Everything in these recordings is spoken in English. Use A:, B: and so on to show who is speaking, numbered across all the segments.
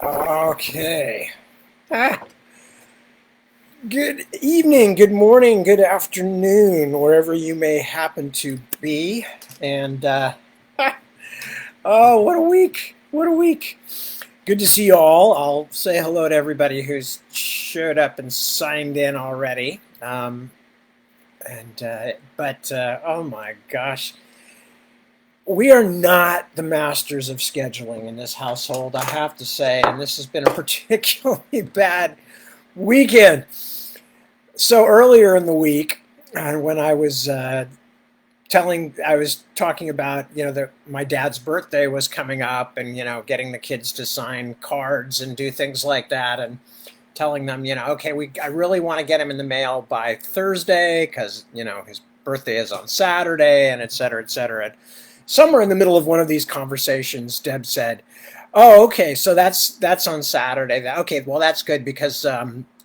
A: Okay. Ah, good evening, good morning, good afternoon, wherever you may happen to be. And oh, what a week! What a week! Good to see you all. I'll say hello to everybody who's showed up and signed in already. But oh my gosh, we are not the masters of scheduling in this household, I have to say, and this has been a particularly bad weekend. So earlier in the week, when I was talking about, that my dad's birthday was coming up, and getting the kids to sign cards and do things like that, and telling them, okay, I really want to get him in the mail by Thursday because his birthday is on Saturday, and et cetera, et cetera. And somewhere in the middle of one of these conversations, Deb said, "Oh, okay, so that's on Saturday. Okay, well that's good because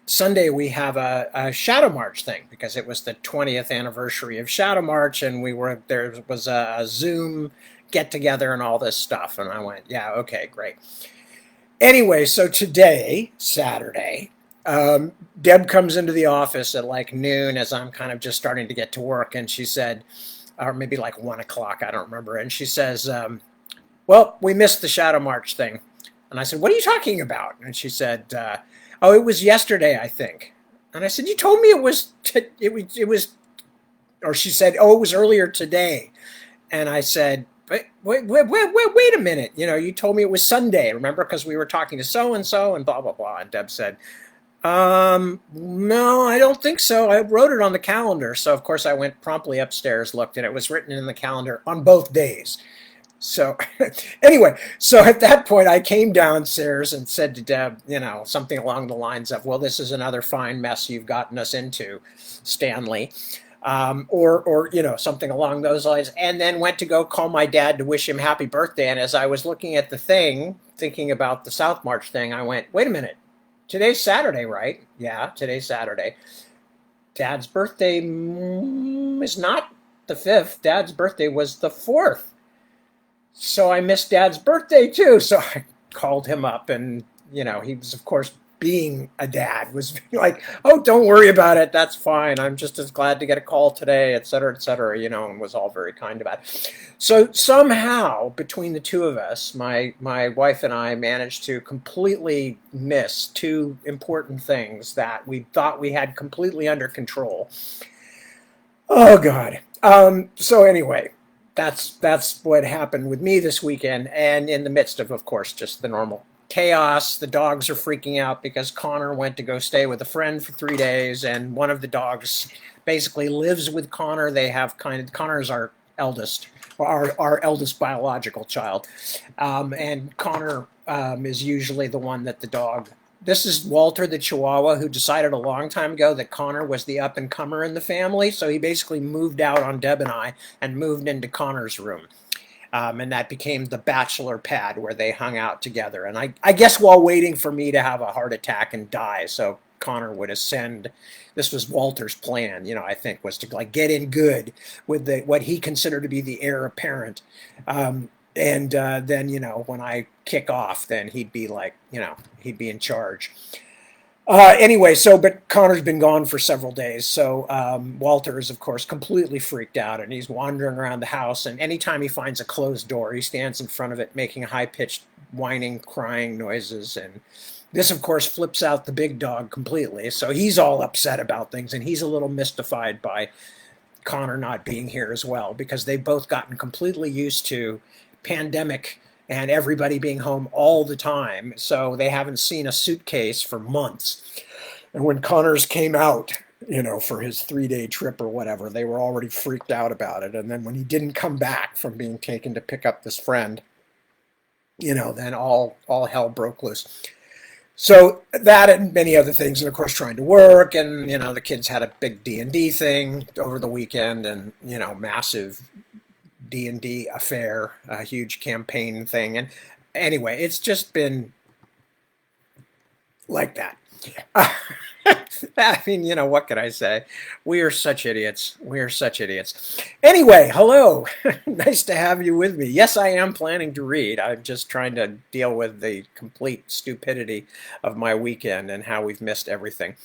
A: Sunday we have a Shadowmarch thing because it was the 20th anniversary of Shadowmarch, and there was a Zoom get together and all this stuff." And I went, "Yeah, okay, great." Anyway, so today, Saturday, Deb comes into the office at like noon as I'm kind of just starting to get to work, and she said, or maybe like 1 o'clock, I don't remember, and she says, "Well, we missed the Shadow March thing." And I said, "What are you talking about?" And she said, "Oh, it was yesterday, I think." And I said, "You told me it was," or she said, "Oh, it was earlier today." And I said, wait a minute. You told me it was Sunday, remember? Because we were talking to so and blah, blah, blah. And Deb said, no, I don't think so. I wrote it on the calendar. So, of course, I went promptly upstairs, looked, and it was written in the calendar on both days. So, anyway, so at that point, I came downstairs and said to Deb, something along the lines of, "Well, this is another fine mess you've gotten us into, Stanley." Or something along those lines, and then went to go call my dad to wish him happy birthday. And as I was looking at the thing, thinking about the South March thing, I went, "Wait a minute, today's Saturday, right?" "Yeah, today's Saturday." Dad's birthday is not the 5th. Dad's birthday was the 4th. So I missed Dad's birthday too. So I called him up, and he was, of course, being a dad, was like, "Oh, don't worry about it. That's fine. I'm just as glad to get a call today," et cetera, et cetera, and was all very kind about it. So somehow, between the two of us, my wife and I managed to completely miss two important things that we thought we had completely under control. Oh God. So anyway, that's what happened with me this weekend, and in the midst of course, just the normal chaos. The dogs are freaking out because Connor went to go stay with a friend for 3 days, and one of the dogs basically lives with Connor. They have Connor's our eldest, or our eldest biological child, and Connor is usually the one that the dog. This is Walter the Chihuahua, who decided a long time ago that Connor was the up and comer in the family. So he basically moved out on Deb and I and moved into Connor's room. And that became the bachelor pad where they hung out together. And I guess while waiting for me to have a heart attack and die, so Connor would ascend. This was Walter's plan, I think, was to like get in good with what he considered to be the heir apparent. And then, when I kick off, then he'd be like, he'd be in charge. Anyway, but Connor's been gone for several days. So Walter is, of course, completely freaked out, and he's wandering around the house. And anytime he finds a closed door, he stands in front of it, making high pitched whining, crying noises. And this, of course, flips out the big dog completely. So he's all upset about things, and he's a little mystified by Connor not being here as well, because they've both gotten completely used to pandemic and everybody being home all the time. So they haven't seen a suitcase for months. And when Connors came out, for his 3-day trip or whatever, they were already freaked out about it. And then when he didn't come back from being taken to pick up this friend, then all hell broke loose. So that and many other things, and of course trying to work, and the kids had a big D&D thing over the weekend, and massive D&D affair, a huge campaign thing. And anyway, it's just been like that. I mean, what can I say? We are such idiots. We are such idiots. Anyway, hello. Nice to have you with me. Yes, I am planning to read. I'm just trying to deal with the complete stupidity of my weekend and how we've missed everything.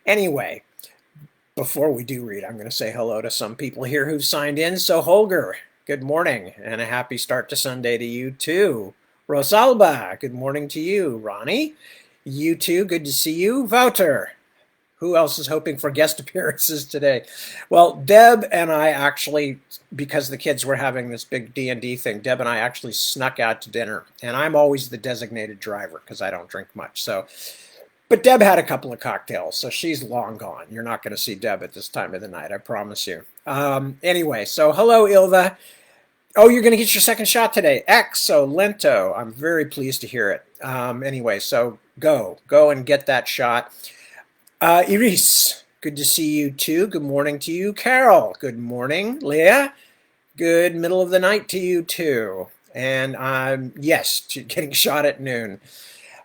A: Anyway, before we do read, I'm going to say hello to some people here who've signed in. So, Holger, good morning and a happy start to Sunday to you too. Rosalba, good morning to you. Ronnie, you too, good to see you. Wouter, who else is hoping for guest appearances today? Well, Deb and I actually, because the kids were having this big D&D thing, Deb and I actually snuck out to dinner. And I'm always the designated driver because I don't drink much. But Deb had a couple of cocktails, so she's long gone. You're not going to see Deb at this time of the night, I promise you. Anyway, so hello, Ilva. Oh, you're going to get your second shot today. Excellento. I'm very pleased to hear it. Anyway, so go and get that shot. Iris, good to see you too. Good morning to you. Carol, good morning. Leah, good middle of the night to you too. And yes, getting shot at noon.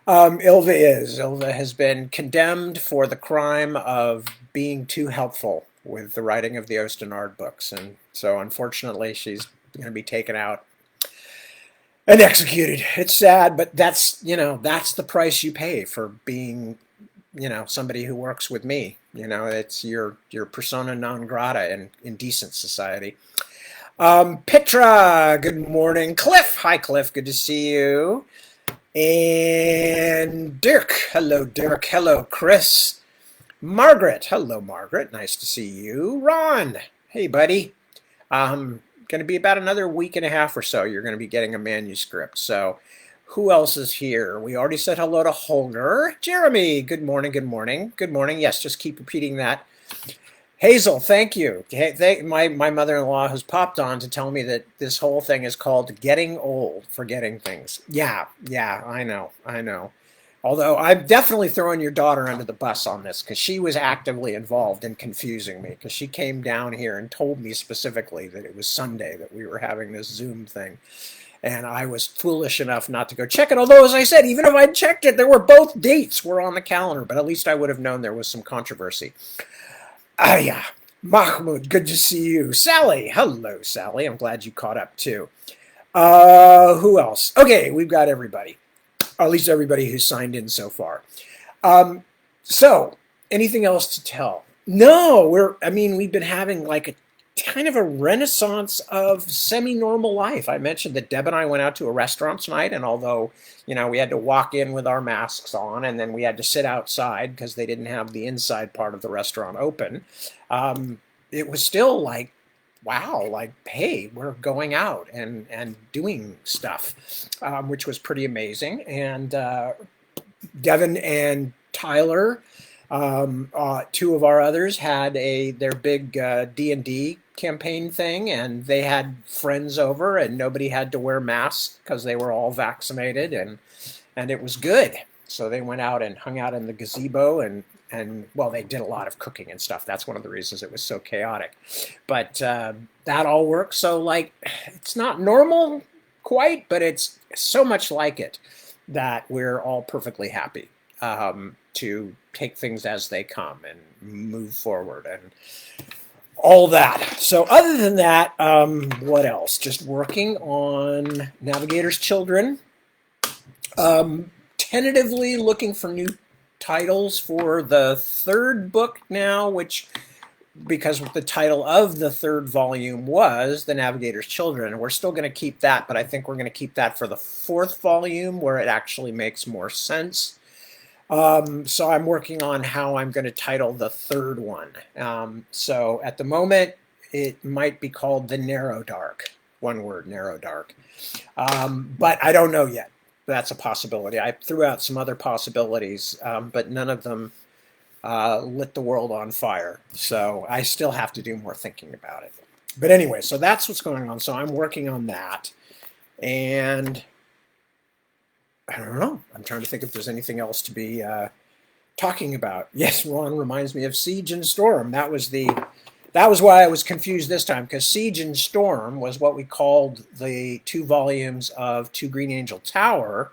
A: Ilva has been condemned for the crime of being too helpful with the writing of the Ostenard books. And so unfortunately, she's going to be taken out and executed. It's sad, but that's the price you pay for being somebody who works with me. It's your persona non grata in decent society. Petra, good morning. Cliff, hi Cliff, good to see you. And Dirk, hello Dirk, hello Chris. Margaret, hello Margaret, nice to see you. Ron, hey buddy. Going to be about another week and a half or so. You're going to be getting a manuscript. So who else is here? We already said hello to Holger. Jeremy, good morning, good morning. Good morning. Yes, just keep repeating that. Hazel, thank you. My mother-in-law has popped on to tell me that this whole thing is called getting old, forgetting things. Yeah, I know. Although I'm definitely throwing your daughter under the bus on this because she was actively involved in confusing me because she came down here and told me specifically that it was Sunday that we were having this Zoom thing. And I was foolish enough not to go check it. Although, as I said, even if I'd checked it, there were both dates were on the calendar, but at least I would have known there was some controversy. Yeah. Mahmoud, good to see you. Sally, hello, Sally. I'm glad you caught up too. Who else? Okay, we've got everybody, or at least everybody who's signed in so far. So, anything else to tell? No, we've been having like a kind of a renaissance of semi-normal life. I mentioned that Deb and I went out to a restaurant tonight, and although we had to walk in with our masks on, and then we had to sit outside because they didn't have the inside part of the restaurant open, it was still like, wow, like, hey, we're going out and doing stuff, which was pretty amazing. And Devin and Tyler, two of our others, had their big D&D campaign thing, and they had friends over, and nobody had to wear masks because they were all vaccinated, and it was good. So they went out and hung out in the gazebo, and well, they did a lot of cooking and stuff. That's one of the reasons it was so chaotic. But that all worked. So, like, it's not normal quite, but it's so much like it that we're all perfectly happy to take things as they come and move forward and all that. So other than that, what else? Just working on Navigator's Children. Tentatively looking for new titles for the third book now, which, because the title of the third volume was The Navigator's Children, we're still going to keep that, but I think we're going to keep that for the fourth volume where it actually makes more sense. So I'm working on how I'm going to title the third one. So at the moment, it might be called The Narrow Dark. One word, Narrow Dark. But I don't know yet. That's a possibility. I threw out some other possibilities, but none of them lit the world on fire. So I still have to do more thinking about it. But anyway, so that's what's going on. So I'm working on that. And I don't know. I'm trying to think if there's anything else to be talking about. Yes, Ron reminds me of Siege and Storm. That was why I was confused this time, because Siege and Storm was what we called the 2 volumes of Two Green Angel Tower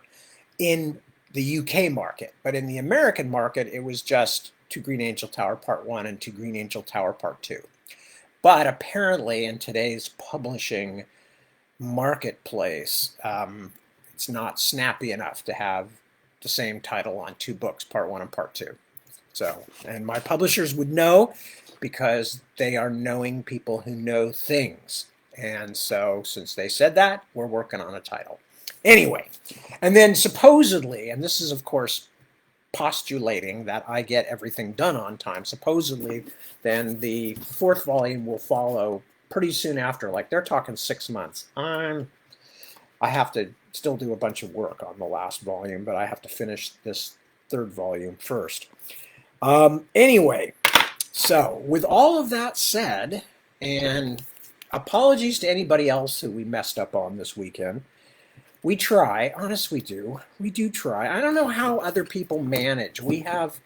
A: in the UK market. But in the American market, it was just To Green Angel Tower Part 1 and To Green Angel Tower Part 2. But apparently in today's publishing marketplace, it's not snappy enough to have the same title on two books, Part 1 and Part 2. So, and my publishers would know because they are knowing people who know things. And so, since they said that, we're working on a title. Anyway, and then supposedly, and this is, of course, postulating that I get everything done on time, supposedly, then the fourth volume will follow pretty soon after. Like, they're talking 6 months. I have to still do a bunch of work on the last volume, but I have to finish this third volume first. Anyway, so with all of that said, and apologies to anybody else who we messed up on this weekend, we try, honest we do try. I don't know how other people manage. We have,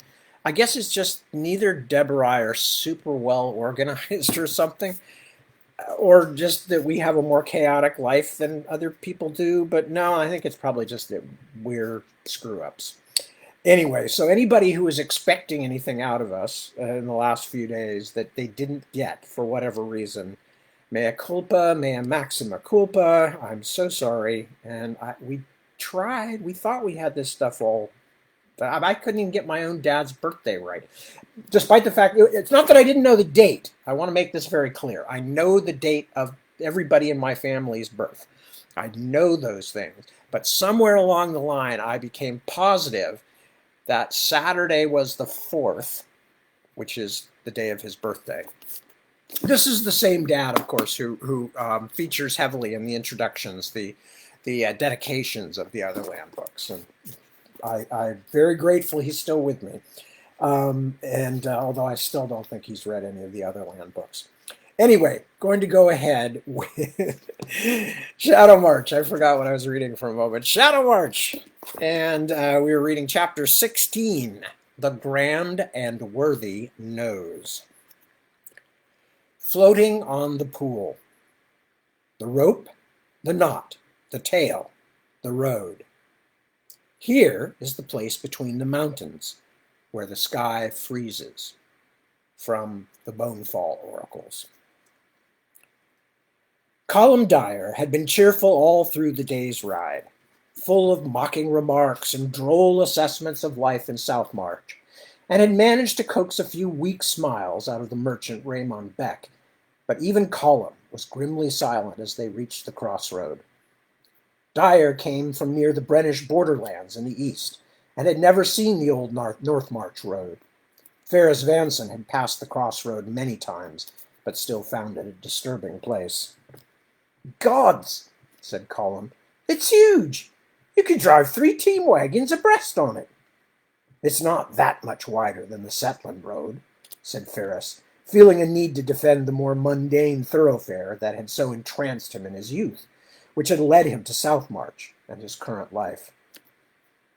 A: I guess it's just neither Deb or I are super well organized or something, or just that we have a more chaotic life than other people do. But no, I think it's probably just that we're screw-ups. Anyway, so anybody who was expecting anything out of us in the last few days that they didn't get for whatever reason, mea culpa, mea maxima culpa, I'm so sorry. And we tried, we thought we had this stuff all, I couldn't even get my own dad's birthday right. Despite the fact, it's not that I didn't know the date. I want to make this very clear. I know the date of everybody in my family's birth. I know those things. But somewhere along the line, I became positive that Saturday was the 4th, which is the day of his birthday. This is the same dad, of course, who features heavily in the introductions, the dedications of the Other Land books. And I'm very grateful he's still with me. Although I still don't think he's read any of the Other Land books. Anyway, going to go ahead with Shadowmarch. I forgot what I was reading for a moment. Shadowmarch! And we were reading chapter 16, The Grand and Worthy Nose. Floating on the pool. The rope, the knot, the tail, the road. Here is the place between the mountains, where the sky freezes. From the Bonefall Oracles. Colum Dyer had been cheerful all through the day's ride, full of mocking remarks and droll assessments of life in Southmarch, and had managed to coax a few weak smiles out of the merchant Raymond Beck. But even Colum was grimly silent as they reached the crossroad. Dyer came from near the Brennish borderlands in the east, and had never seen the old Northmarch road. Ferris Vanson had passed the crossroad many times, but still found it a disturbing place. "Gods," said Colum, "it's huge. You could drive 3 team wagons abreast on it." "It's not that much wider than the Setland road," said Ferris, feeling a need to defend the more mundane thoroughfare that had so entranced him in his youth, which had led him to Southmarch and his current life.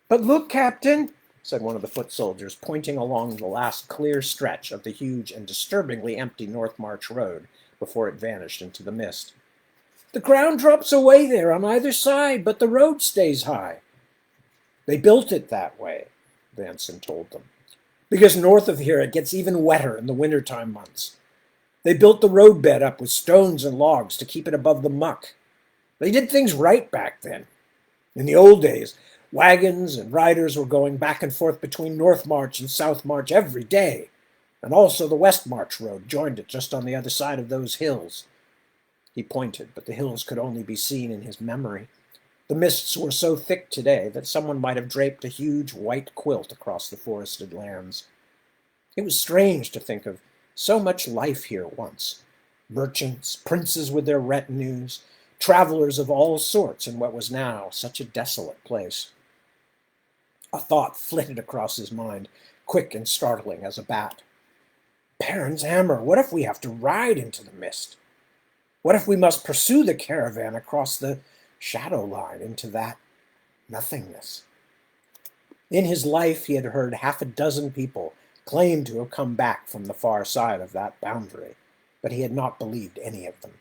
A: "But look, Captain," said one of the foot soldiers, pointing along the last clear stretch of the huge and disturbingly empty Northmarch road before it vanished into the mist. "The ground drops away there on either side, but the road stays high." "They built it that way," Vanson told them, "because north of here it gets even wetter in the wintertime months. They built the roadbed up with stones and logs to keep it above the muck. They did things right back then. In the old days, wagons and riders were going back and forth between Northmarch and Southmarch every day, and also the Westmarch road joined it just on the other side of those hills." He pointed, but the hills could only be seen in his memory. The mists were so thick today that someone might have draped a huge white quilt across the forested lands. It was strange to think of so much life here once. Merchants, princes with their retinues, travelers of all sorts in what was now such a desolate place. A thought flitted across his mind, quick and startling as a bat. Perrin's hammer, what if we have to ride into the mist? What if we must pursue the caravan across the shadow line into that nothingness? In his life, he had heard 6 people claim to have come back from the far side of that boundary, but he had not believed any of them.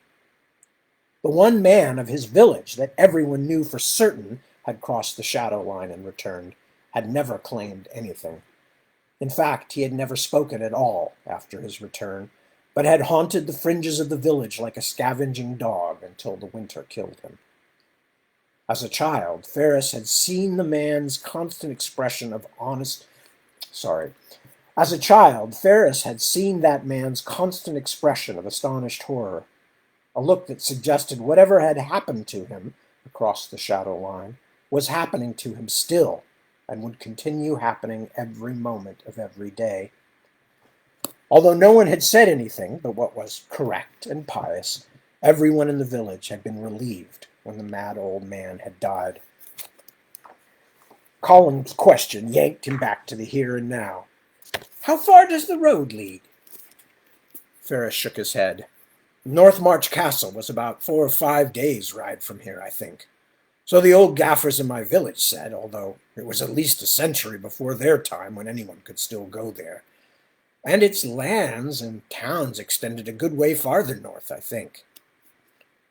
A: The one man of his village that everyone knew for certain had crossed the shadow line and returned had never claimed anything. In fact, he had never spoken at all after his return, but had haunted the fringes of the village like a scavenging dog until the winter killed him. As a child, Ferris had seen the man's constant expression of honest. Sorry. As a child, Ferris had seen that man's constant expression of astonished horror, a look that suggested whatever had happened to him across the shadow line was happening to him still and would continue happening every moment of every day. Although no one had said anything but what was correct and pious, everyone in the village had been relieved when the mad old man had died. Colum's question yanked him back to the here and now. "How far does the road lead?" Ferris shook his head. Northmarch Castle was about 4 or 5 days' ride from here, I think. So the old gaffers in my village said, although it was at least a century before their time when anyone could still go there. And its lands and towns extended a good way farther north, I think.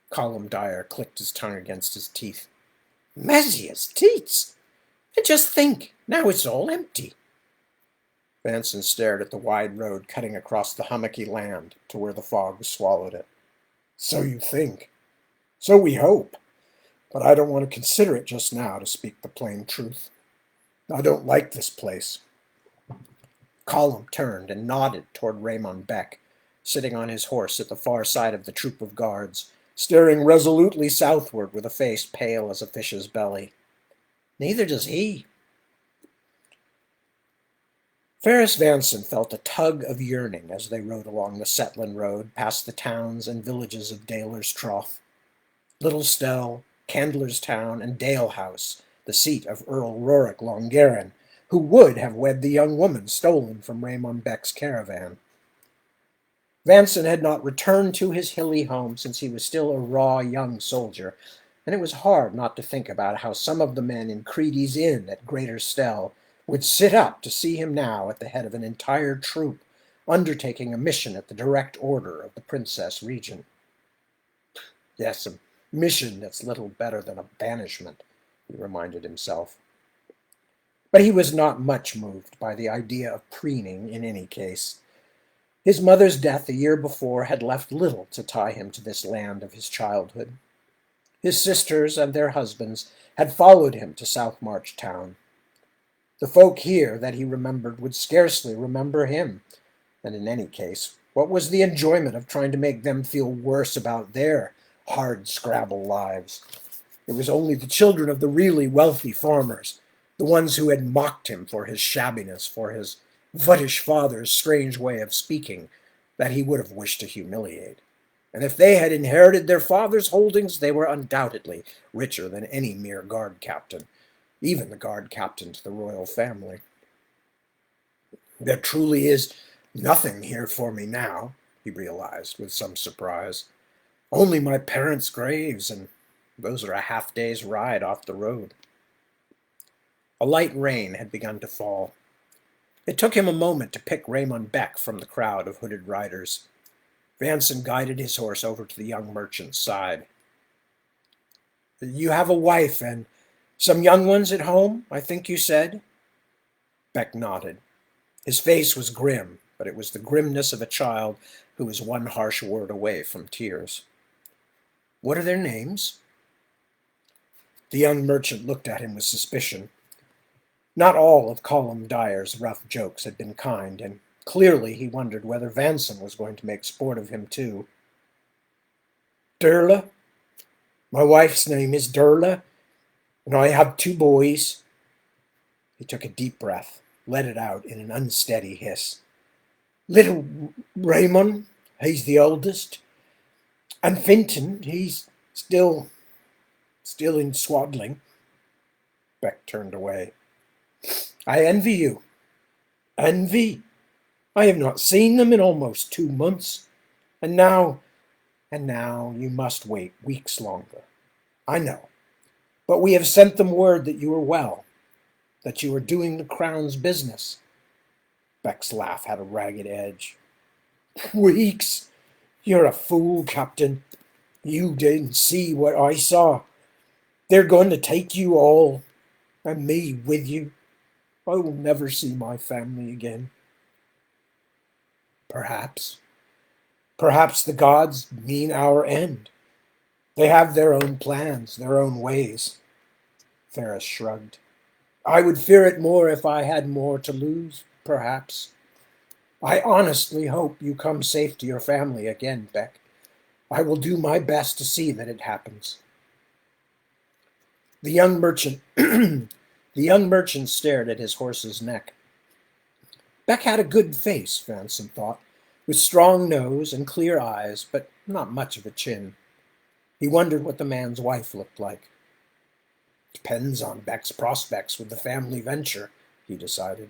A: Colum Dyer clicked his tongue against his teeth. "Messiah's teats! And just think, now it's all empty." Vanson stared at the wide road cutting across the hummocky land to where the fog swallowed it. "So you think. So we hope. But I don't want to consider it just now, to speak the plain truth. I don't like this place." Colum turned and nodded toward Raymond Beck, sitting on his horse at the far side of the troop of guards, staring resolutely southward with a face pale as a fish's belly. "Neither does he." Ferris Vanson felt a tug of yearning as they rode along the Setland Road past the towns and villages of Daler's Trough. Little Stell, Candler's Town, and Dale House, the seat of Earl Rorik Longarin, who would have wed the young woman stolen from Raymond Beck's caravan. Vanson had not returned to his hilly home since he was still a raw young soldier, and it was hard not to think about how some of the men in Creedy's Inn at Greater Stell would sit up to see him now at the head of an entire troop, undertaking a mission at the direct order of the Princess Regent. Yes, a mission that's little better than a banishment, he reminded himself. But he was not much moved by the idea of preening in any case. His mother's death a year before had left little to tie him to this land of his childhood. His sisters and their husbands had followed him to Southmarch Town. The folk here that he remembered would scarcely remember him, and in any case, what was the enjoyment of trying to make them feel worse about their hard-scrabble lives? It was only the children of the really wealthy farmers, the ones who had mocked him for his shabbiness, for his vuttish father's strange way of speaking, that he would have wished to humiliate. And if they had inherited their father's holdings, they were undoubtedly richer than any mere guard captain, even the guard captain to the royal family. "There truly is nothing here for me now," he realized with some surprise. "Only my parents' graves, and those are a half-day's ride off the road." A light rain had begun to fall. It took him a moment to pick Raymond Beck from the crowd of hooded riders. Vanson guided his horse over to the young merchant's side. "You have a wife and some young ones at home, I think you said?" Beck nodded. His face was grim, but it was the grimness of a child who was one harsh word away from tears. "What are their names?" The young merchant looked at him with suspicion. Not all of Colum Dyer's rough jokes had been kind, and clearly he wondered whether Vanson was going to make sport of him too. "Durla. My wife's name is Durla, and I have 2 boys." He took a deep breath, let it out in an unsteady hiss. "Little Raymond, he's the oldest, and Finton, he's still in swaddling." Beck turned away. "I envy you." "Envy? I have not seen them in almost 2 months. And now you must wait weeks longer. I know. But we have sent them word that you are well, that you are doing the crown's business." Beck's laugh had a ragged edge. "Weeks? You're a fool, Captain. You didn't see what I saw. They're going to take you all, and me with you. I will never see my family again. Perhaps. Perhaps the gods mean our end. They have their own plans, their own ways. Ferris shrugged. I would fear it more if I had more to lose, perhaps. I honestly hope you come safe to your family again, Beck. I will do my best to see that it happens. The young merchant the young merchant stared at his horse's neck. Beck had a good face, Vanson thought, with strong nose and clear eyes, but not much of a chin. He wondered what the man's wife looked like. Depends on Beck's prospects with the family venture, he decided.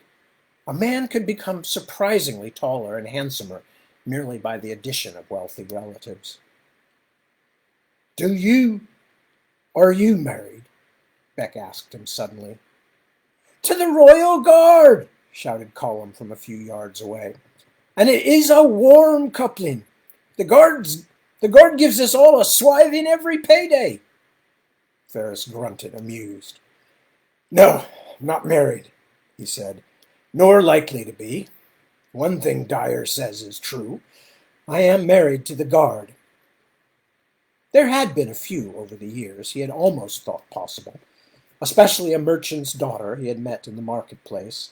A: A man could become surprisingly taller and handsomer merely by the addition of wealthy relatives. Are you married? Beck asked him suddenly. To the Royal Guard, shouted Colum from a few yards away. And it is a warm coupling. The guard gives us all a swiving every payday. Ferris grunted, amused. No, not married, he said, nor likely to be. One thing Dyer says is true. I am married to the guard. There had been a few over the years he had almost thought possible, especially a merchant's daughter he had met in the marketplace.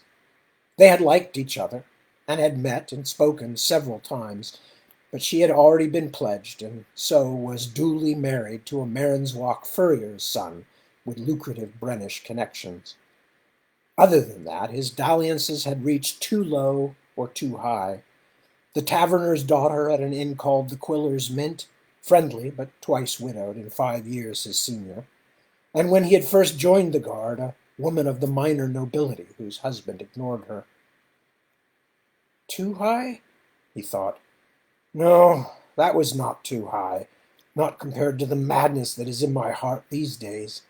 A: They had liked each other, and had met and spoken several times, but she had already been pledged, and so was duly married to a Marinswalk furrier's son with lucrative Brennish connections. Other than that, his dalliances had reached too low or too high. The taverner's daughter at an inn called the Quiller's Mint, friendly but twice widowed and 5 years his senior, and when he had first joined the guard, a woman of the minor nobility whose husband ignored her. Too high? He thought. No, that was not too high, not compared to the madness that is in my heart these days.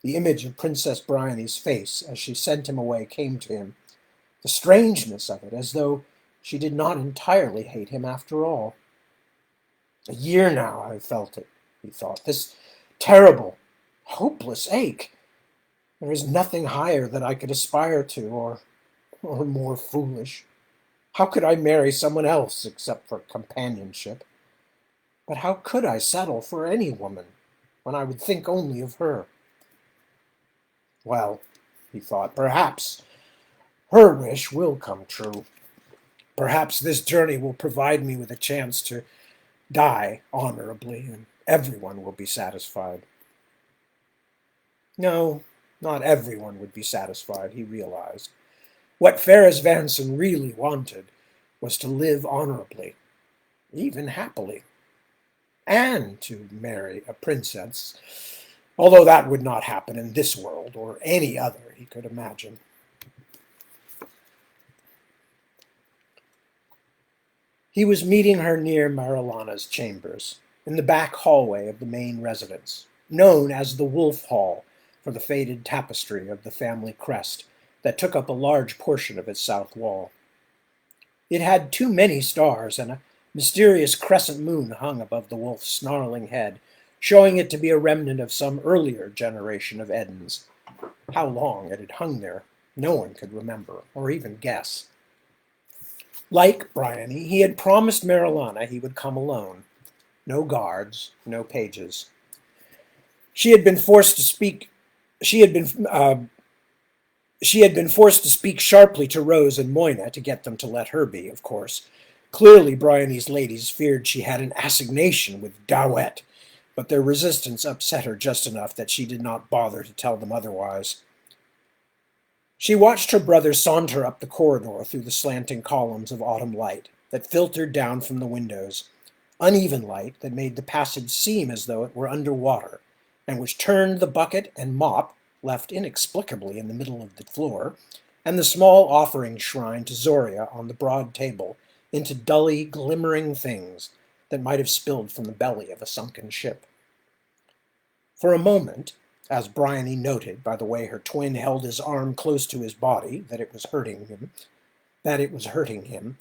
A: The image of Princess Bryony's face as she sent him away came to him, the strangeness of it, as though she did not entirely hate him after all. A year now I've felt it, he thought, this terrible, hopeless ache. There is nothing higher that I could aspire to, or more foolish. How could I marry someone else except for companionship? But how could I settle for any woman when I would think only of her? Well, he thought, perhaps her wish will come true. Perhaps this journey will provide me with a chance to die honorably, and everyone will be satisfied. No, not everyone would be satisfied, he realized. What Ferris Vanson really wanted was to live honorably, even happily, and to marry a princess, although that would not happen in this world or any other he could imagine. He was meeting her near Marilana's chambers, in the back hallway of the main residence, known as the Wolf Hall for the faded tapestry of the family crest that took up a large portion of its south wall. It had too many stars, and a mysterious crescent moon hung above the wolf's snarling head, showing it to be a remnant of some earlier generation of Edens. How long it had hung there, no one could remember, or even guess. Like Bryony, he had promised Marilana he would come alone. No guards, no pages. She had been forced to speak. She had been forced to speak sharply to Rose and Moyna to get them to let her be, of course. Clearly, Bryony's ladies feared she had an assignation with Dowet, but their resistance upset her just enough that she did not bother to tell them otherwise. She watched her brother saunter up the corridor through the slanting columns of autumn light that filtered down from the windows, uneven light that made the passage seem as though it were under water, and which turned the bucket and mop, left inexplicably in the middle of the floor, and the small offering shrine to Zoria on the broad table, into dully glimmering things that might have spilled from the belly of a sunken ship. For a moment, as Bryony noted by the way her twin held his arm close to his body that it was hurting him,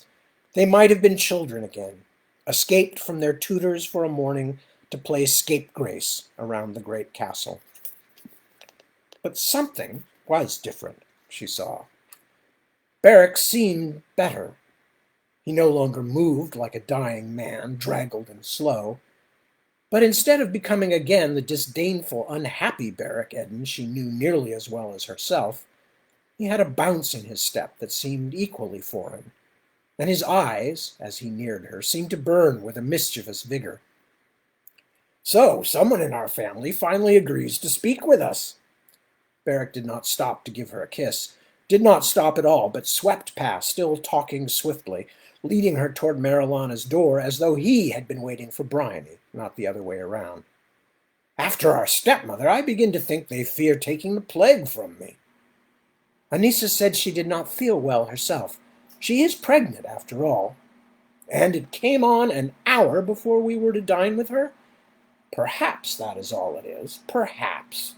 A: they might have been children again, escaped from their tutors for a morning to play scapegrace around the great castle. But something was different. she saw. Beric seemed better. He no longer moved like a dying man, draggled and slow. But instead of becoming again the disdainful, unhappy Beric Eden she knew nearly as well as herself, he had a bounce in his step that seemed equally foreign, and his eyes, as he neared her, seemed to burn with a mischievous vigor. "So, someone in our family finally agrees to speak with us." Beric did not stop to give her a kiss, did not stop at all, but swept past, still talking swiftly, leading her toward Marilana's door as though he had been waiting for Bryony, not the other way around. "After our stepmother, I begin to think they fear taking the plague from me." Anissa said she did not feel well herself. She is pregnant, after all. And it came on an hour before we were to dine with her? Perhaps that is all it is. Perhaps.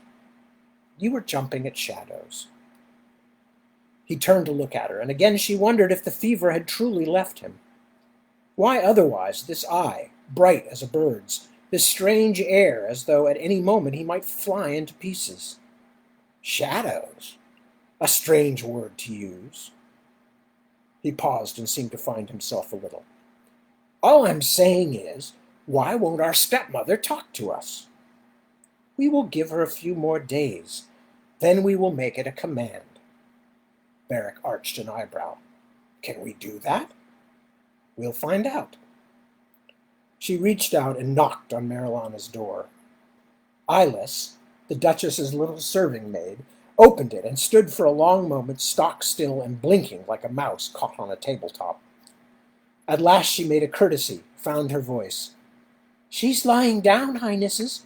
A: You were jumping at shadows. He turned to look at her, and again she wondered if the fever had truly left him. Why otherwise this eye, bright as a bird's, this strange air as though at any moment he might fly into pieces? Shadows? A strange word to use. He paused and seemed to find himself a little. "All I'm saying is, why won't our stepmother talk to us?" "We will give her a few more days. Then we will make it a command." Beric arched an eyebrow. "Can we do that?" "We'll find out." She reached out and knocked on Marilana's door. Ilis, the Duchess's little serving maid, opened it and stood for a long moment stock still and blinking like a mouse caught on a tabletop. At last she made a courtesy, found her voice. "She's lying down, Highnesses.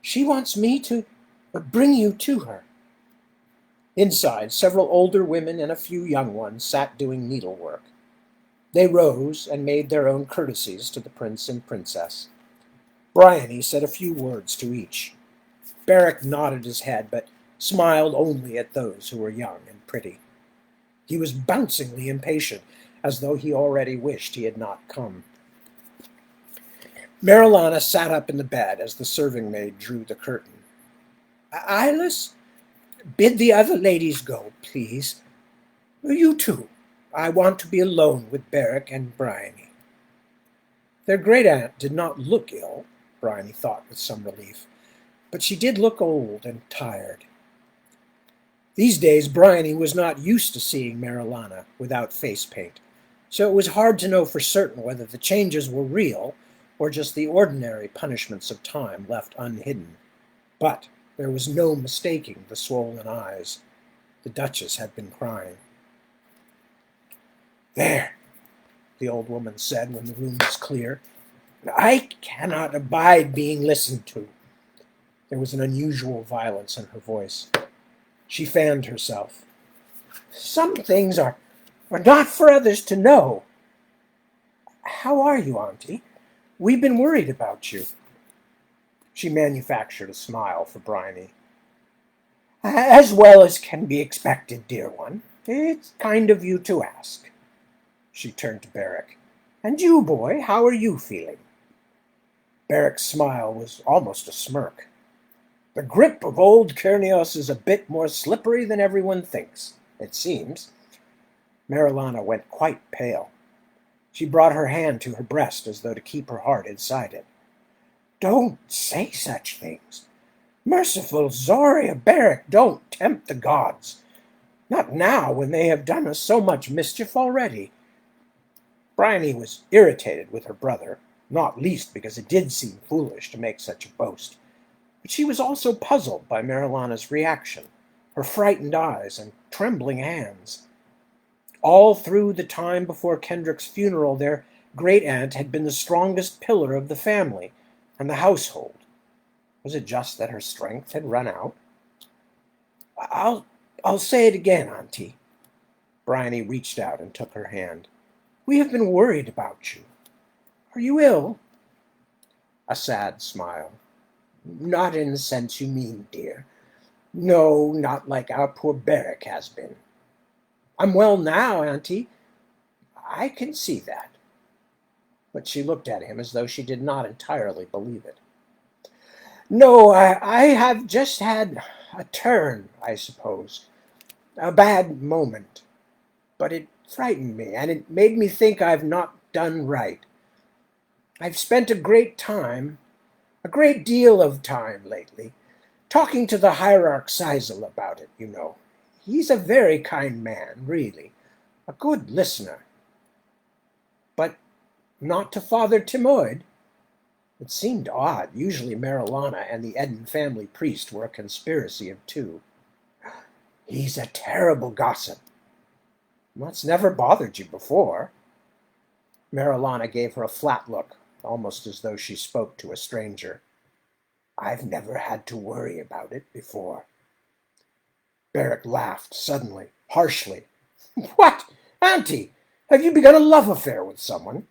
A: She wants me to bring you to her." Inside, several older women and a few young ones sat doing needlework. They rose and made their own courtesies to the prince and princess. Bryony said a few words to each. Beric nodded his head, but smiled only at those who were young and pretty. He was bouncingly impatient, as though he already wished he had not come. Marilana sat up in the bed as the serving-maid drew the curtain. "Ilis, bid the other ladies go, please. You too. I want to be alone with Beric and Bryony." Their great-aunt did not look ill, Bryony thought with some relief, but she did look old and tired. These days Bryony was not used to seeing Marilana without face paint, so it was hard to know for certain whether the changes were real or just the ordinary punishments of time left unhidden. But there was no mistaking the swollen eyes. The Duchess had been crying. "There," the old woman said when the room was clear. "I cannot abide being listened to." There was an unusual violence in her voice. She fanned herself. "Some things are not for others to know. How are you, Auntie? We've been worried about you." She manufactured a smile for Bryony. "As well as can be expected, dear one. It's kind of you to ask." She turned to Beric. "And you, boy, how are you feeling?" Beric's smile was almost a smirk. "The grip of old Kernios is a bit more slippery than everyone thinks, it seems." Marilana went quite pale. She brought her hand to her breast as though to keep her heart inside it. "Don't say such things. Merciful Zoria, Beric, don't tempt the gods. Not now, when they have done us so much mischief already." Bryony was irritated with her brother, not least because it did seem foolish to make such a boast. But she was also puzzled by Marilana's reaction, her frightened eyes and trembling hands. All through the time before Kendrick's funeral, their great-aunt had been the strongest pillar of the family and the household. Was it just that her strength had run out? I'll say it again, Auntie." Bryony reached out and took her hand. "We have been worried about you. Are you ill?" A sad smile. "Not in the sense you mean, dear. No, not like our poor Beric has been." "I'm well now, Auntie. I can see that." But she looked at him as though she did not entirely believe it. "No, I have just had a turn, I suppose. A bad moment, but it frightened me, and it made me think I've not done right. I've spent a great deal of time lately, talking to the hierarch Sizel about it, you know. He's a very kind man, really, a good listener. But not to Father Timoid. It seemed odd. Usually Marilana and the Eden family priest were a conspiracy of two. He's a terrible gossip. What's never bothered you before? Marilana gave her a flat look, almost as though she spoke to a stranger. I've never had to worry about it before. Beric laughed suddenly, harshly. What? Auntie, have you begun a love affair with someone?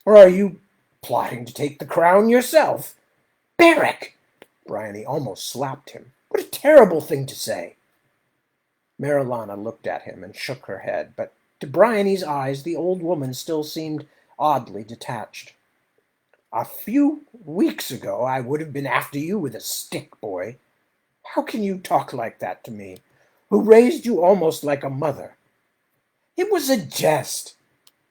A: Or are you plotting to take the crown yourself? Beric! Bryony almost slapped him. What a terrible thing to say. Marilana looked at him and shook her head, but to Bryony's eyes the old woman still seemed oddly detached. A few weeks ago I would have been after you with a stick, boy. How can you talk like that to me, who raised you almost like a mother? It was a jest.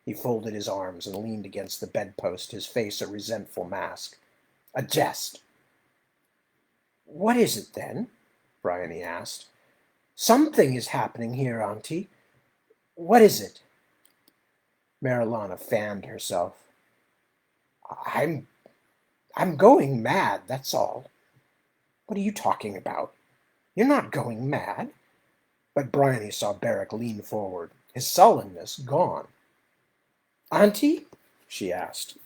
A: He folded his arms and leaned against the bedpost, his face a resentful mask. A jest. What is it, then? Bryony asked. Something is happening here, Auntie. What is it? Marilana fanned herself. I'm going mad, that's all. What are you talking about? You're not going mad. But Bryony saw Beric lean forward, his sullenness gone. Auntie, she asked,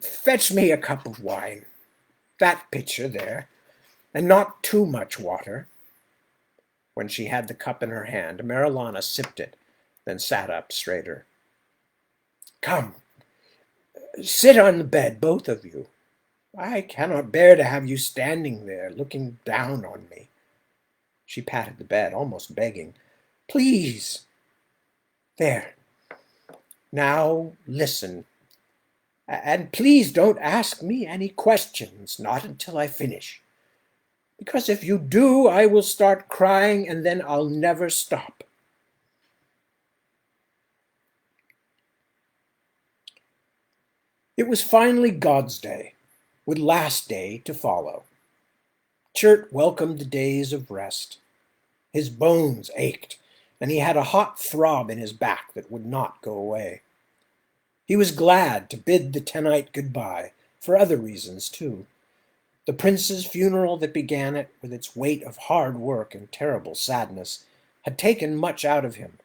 A: fetch me a cup of wine. That pitcher there, and not too much water. When she had the cup in her hand, Marilana sipped it, then sat up straighter. Come, sit on the bed, both of you. I cannot bear to have you standing there, looking down on me. She patted the bed, almost begging. Please. There. Now listen. And please don't ask me any questions, not until I finish. Because if you do, I will start crying and then I'll never stop. It was finally God's day, with last day to follow. Chert welcomed the days of rest. His bones ached, and he had a hot throb in his back that would not go away. He was glad to bid the Tenite goodbye, for other reasons too. The prince's funeral that began it, with its weight of hard work and terrible sadness, had taken much out of him,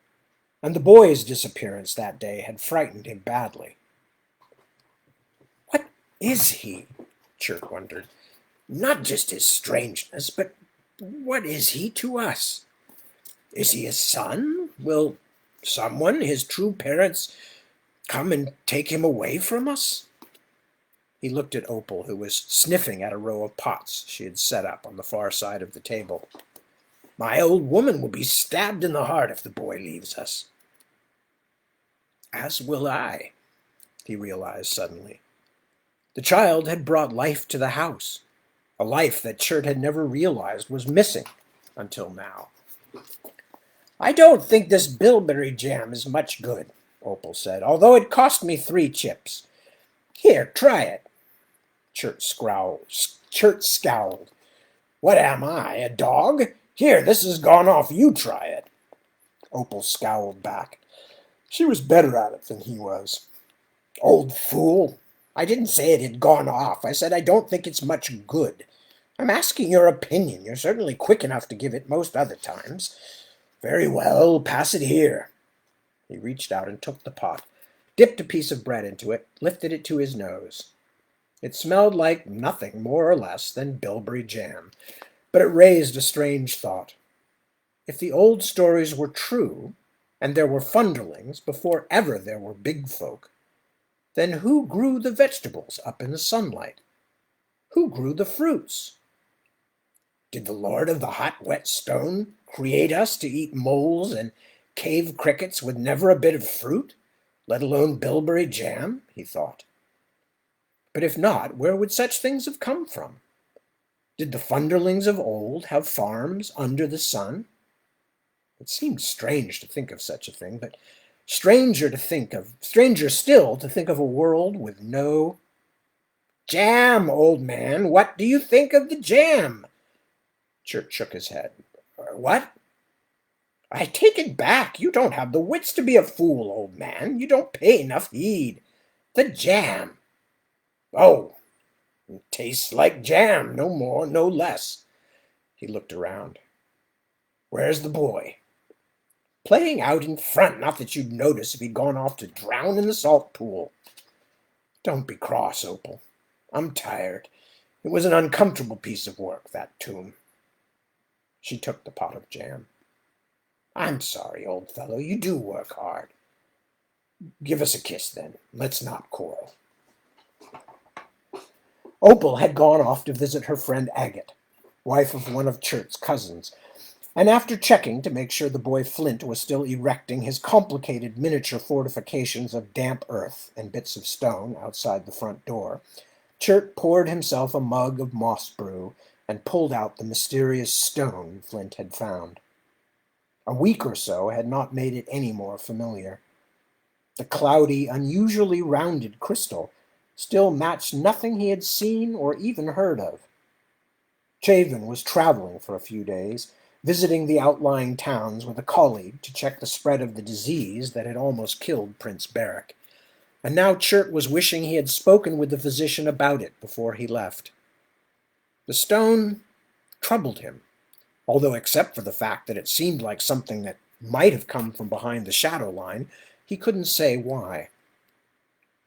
A: and the boy's disappearance that day had frightened him badly. What is he? Chert wondered. Not just his strangeness, but what is he to us? Is he a son? Will someone, his true parents, come and take him away from us? He looked at Opal, who was sniffing at a row of pots she had set up on the far side of the table. My old woman will be stabbed in the heart if the boy leaves us. As will I, he realized suddenly. The child had brought life to the house, a life that Chert had never realized was missing until now. I don't think this bilberry jam is much good, Opal said, although it cost me 3 chips. Here, try it. Chert scowled. What am I, a dog? Here, this has gone off. You try it. Opal scowled back. She was better at it than he was. Old fool. I didn't say it had gone off. I said I don't think it's much good. I'm asking your opinion. You're certainly quick enough to give it most other times. Very well, pass it here. He reached out and took the pot, dipped a piece of bread into it, lifted it to his nose. It smelled like nothing more or less than bilberry jam, but it raised a strange thought. If the old stories were true, and there were funderlings before ever there were big folk, then who grew the vegetables up in the sunlight? Who grew the fruits? Did the Lord of the hot, wet stone create us to eat moles and cave crickets with never a bit of fruit, let alone bilberry jam? He thought. But if not, where would such things have come from? Did the funderlings of old have farms under the sun? It seemed strange to think of such a thing, but stranger still to think of a world with no jam, old man. What do you think of the jam? Church shook his head. What? I take it back. You don't have the wits to be a fool, old man. You don't pay enough heed. The jam. Oh, it tastes like jam, no more, no less. He looked around. Where's the boy? Playing out in front, not that you'd notice if he'd gone off to drown in the salt pool. Don't be cross, Opal. I'm tired. It was an uncomfortable piece of work, that tomb. She took the pot of jam. I'm sorry, old fellow. You do work hard. Give us a kiss, then. Let's not quarrel. Opal had gone off to visit her friend Agate, wife of one of Chert's cousins, and after checking to make sure the boy Flint was still erecting his complicated miniature fortifications of damp earth and bits of stone outside the front door, Chert poured himself a mug of moss brew and pulled out the mysterious stone Flint had found. A week or so had not made it any more familiar. The cloudy, unusually rounded crystal still matched nothing he had seen or even heard of. Chavin was traveling for a few days, visiting the outlying towns with a colleague to check the spread of the disease that had almost killed Prince Beric, and now Chert was wishing he had spoken with the physician about it before he left. The stone troubled him, although except for the fact that it seemed like something that might have come from behind the shadow line, he couldn't say why.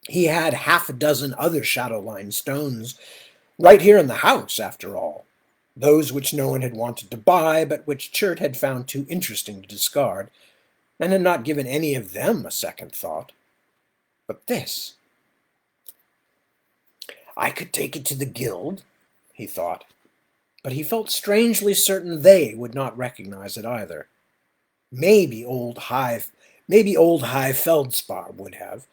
A: He had half a dozen other shadow line stones right here in the house, after all, those which no one had wanted to buy, but which Chert had found too interesting to discard, and had not given any of them a second thought. But this. I could take it to the guild, he thought, but he felt strangely certain they would not recognize it either. Maybe old High Feldspar would have,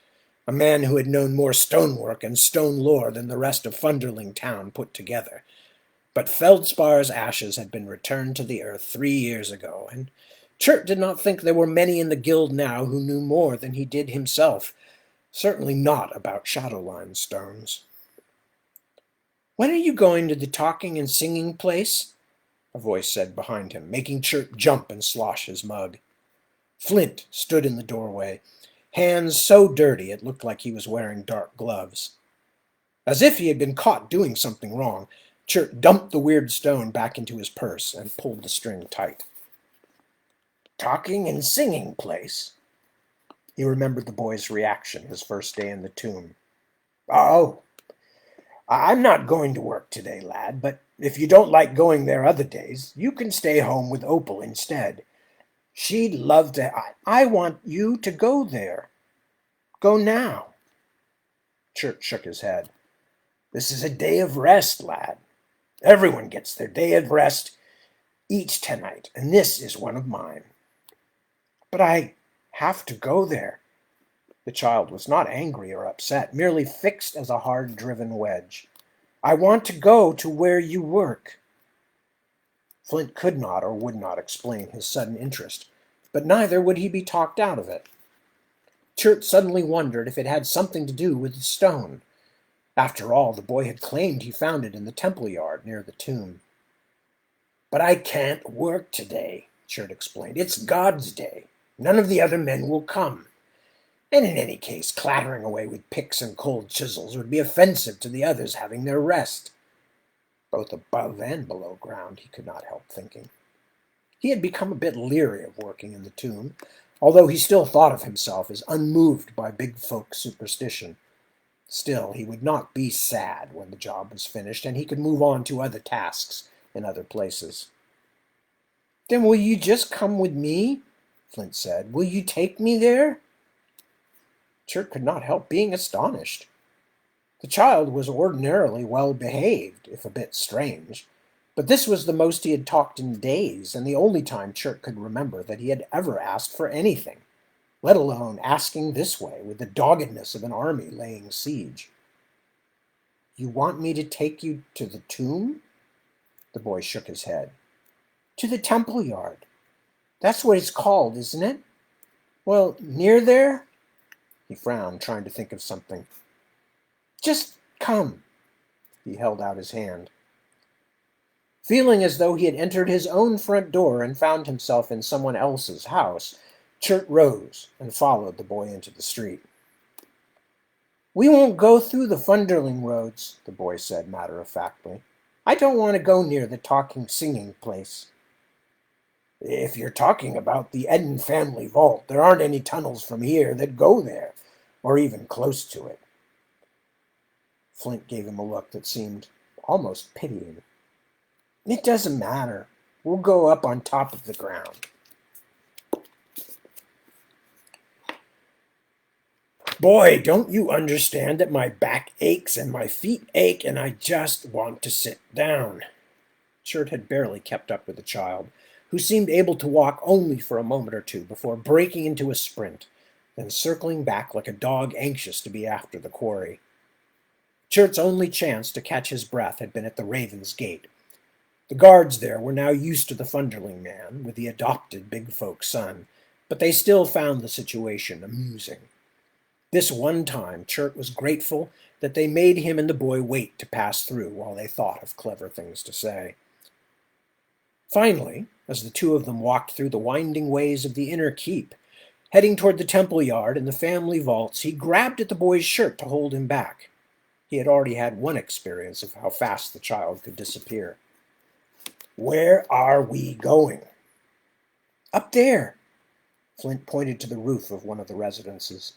A: a man who had known more stonework and stone lore than the rest of Funderling town put together. But Feldspar's ashes had been returned to the earth 3 years ago, and Chert did not think there were many in the guild now who knew more than he did himself, certainly not about Shadowline stones. When are you going to the talking and singing place? A voice said behind him, making Chert jump and slosh his mug. Flint stood in the doorway, hands so dirty it looked like he was wearing dark gloves. As if he had been caught doing something wrong, Chert dumped the weird stone back into his purse and pulled the string tight. Talking and singing place? He remembered the boy's reaction his first day in the tomb. Oh, I'm not going to work today, lad, but if you don't like going there other days, you can stay home with Opal instead. She'd love to. I want you to go there. Go now. Chert shook his head. This is a day of rest, lad. Everyone gets their day of rest each tonight, and this is one of mine. But I have to go there. The child was not angry or upset, merely fixed as a hard-driven wedge. I want to go to where you work. Flint could not or would not explain his sudden interest, but neither would he be talked out of it. Chert suddenly wondered if it had something to do with the stone. After all, the boy had claimed he found it in the temple yard near the tomb. But I can't work today, Chert explained. It's God's day. None of the other men will come. And in any case, clattering away with picks and cold chisels would be offensive to the others having their rest. Both above and below ground, he could not help thinking. He had become a bit leery of working in the tomb, although he still thought of himself as unmoved by big folk superstition. Still, he would not be sad when the job was finished, and he could move on to other tasks in other places. Then will you just come with me? Flint said. Will you take me there? Chert could not help being astonished. The child was ordinarily well behaved, if a bit strange, but this was the most he had talked in days, and the only time Chert could remember that he had ever asked for anything, let alone asking this way with the doggedness of an army laying siege. You want me to take you to the tomb? The boy shook his head. To the temple yard. That's what it's called, isn't it? Well, near there? He frowned, trying to think of something. Just come. He held out his hand. Feeling as though he had entered his own front door and found himself in someone else's house, Chert rose and followed the boy into the street. We won't go through the Funderling roads, the boy said matter-of-factly. I don't want to go near the talking, singing place. If you're talking about the Eden family vault, there aren't any tunnels from here that go there, or even close to it. Flint gave him a look that seemed almost pitying. It doesn't matter. We'll go up on top of the ground. Boy, don't you understand that my back aches and my feet ache and I just want to sit down. Chert had barely kept up with the child, who seemed able to walk only for a moment or two before breaking into a sprint, then circling back like a dog anxious to be after the quarry. Chert's only chance to catch his breath had been at the Raven's Gate. The guards there were now used to the Funderling man with the adopted big folk son, but they still found the situation amusing. This one time, Chert was grateful that they made him and the boy wait to pass through while they thought of clever things to say. Finally, as the two of them walked through the winding ways of the inner keep, heading toward the temple yard and the family vaults, he grabbed at the boy's shirt to hold him back. He had already had one experience of how fast the child could disappear. Where are we going? Up there. Flint pointed to the roof of one of the residences.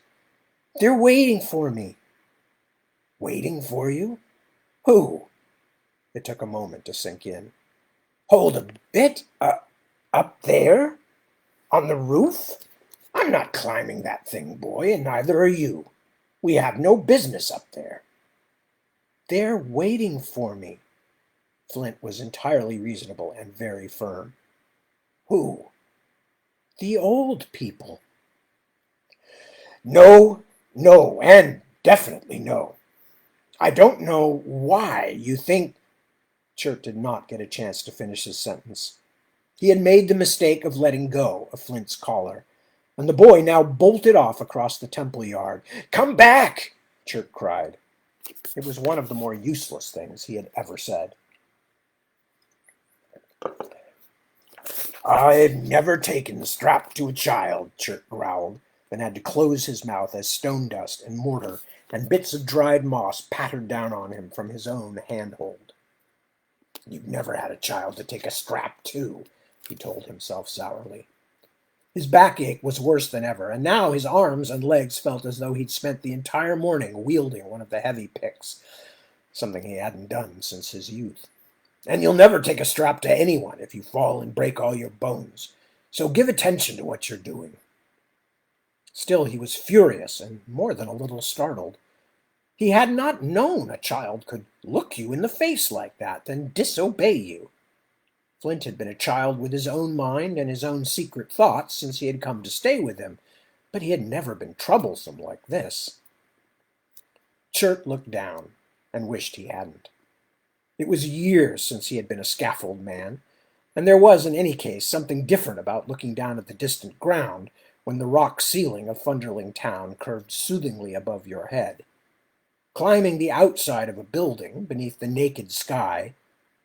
A: They're waiting for me. Waiting for you? Who? It took a moment to sink in. Hold a bit? Up there? On the roof? I'm not climbing that thing, boy, and neither are you. We have no business up there. They're waiting for me. Flint was entirely reasonable and very firm. Who? The old people. No, and definitely no. I don't know why you think... Chert did not get a chance to finish his sentence. He had made the mistake of letting go of Flint's collar, and the boy now bolted off across the temple yard. Come back! Chert cried. It was one of the more useless things he had ever said. I've never taken the strap to a child, Chert growled, then had to close his mouth as stone dust and mortar and bits of dried moss pattered down on him from his own handhold. You've never had a child to take a strap to, he told himself sourly. His backache was worse than ever, and now his arms and legs felt as though he'd spent the entire morning wielding one of the heavy picks, something he hadn't done since his youth. And you'll never take a strap to anyone if you fall and break all your bones, so give attention to what you're doing. Still, he was furious and more than a little startled. He had not known a child could look you in the face like that, then disobey you. Flint had been a child with his own mind and his own secret thoughts since he had come to stay with him, but he had never been troublesome like this. Chert looked down and wished he hadn't. It was years since he had been a scaffold man, and there was, in any case, something different about looking down at the distant ground when the rock ceiling of Funderling Town curved soothingly above your head. Climbing the outside of a building beneath the naked sky,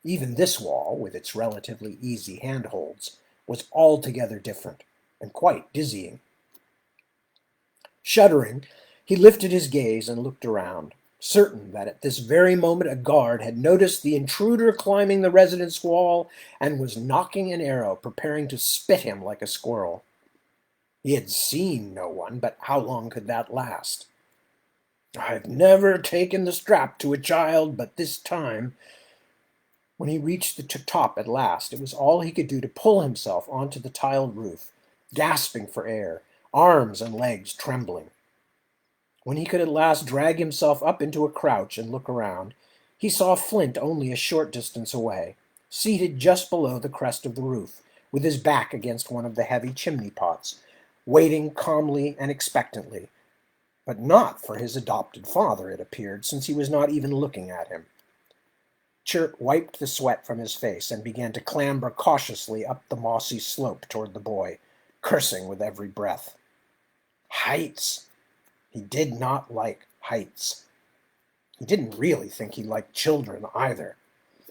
A: even this wall, with its relatively easy handholds, was altogether different and quite dizzying. Shuddering, he lifted his gaze and looked around, certain that at this very moment a guard had noticed the intruder climbing the residence wall and was nocking an arrow, preparing to spit him like a squirrel. He had seen no one, but how long could that last? I've never taken the strap to a child, but this time... When he reached the top at last, it was all he could do to pull himself onto the tiled roof, gasping for air, arms and legs trembling. When he could at last drag himself up into a crouch and look around, he saw Flint only a short distance away, seated just below the crest of the roof, with his back against one of the heavy chimney pots, waiting calmly and expectantly, but not for his adopted father, it appeared, since he was not even looking at him. Chert wiped the sweat from his face and began to clamber cautiously up the mossy slope toward the boy, cursing with every breath. Heights! He did not like heights. He didn't really think he liked children either.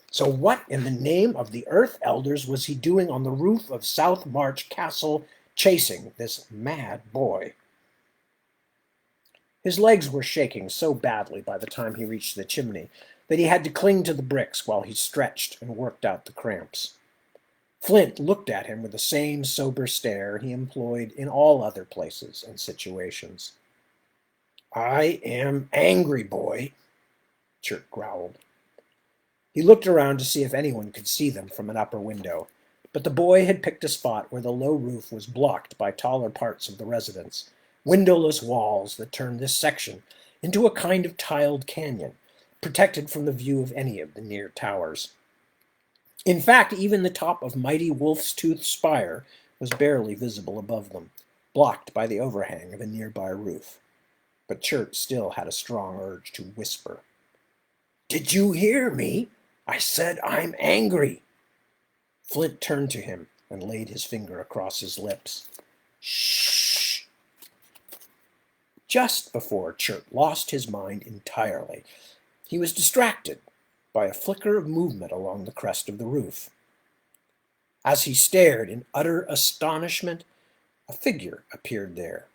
A: So what in the name of the Earth Elders was he doing on the roof of South March Castle chasing this mad boy? His legs were shaking so badly by the time he reached the chimney that he had to cling to the bricks while he stretched and worked out the cramps. Flint looked at him with the same sober stare he employed in all other places and situations. I am angry, boy, Chert growled. He looked around to see if anyone could see them from an upper window, but the boy had picked a spot where the low roof was blocked by taller parts of the residence, windowless walls that turned this section into a kind of tiled canyon, protected from the view of any of the near towers. In fact, even the top of mighty Wolf's Tooth Spire was barely visible above them, blocked by the overhang of a nearby roof. But Chert still had a strong urge to whisper. Did you hear me? I said I'm angry. Flint turned to him and laid his finger across his lips. Shh! Just before Chert lost his mind entirely, he was distracted by a flicker of movement along the crest of the roof. As he stared in utter astonishment, a figure appeared there.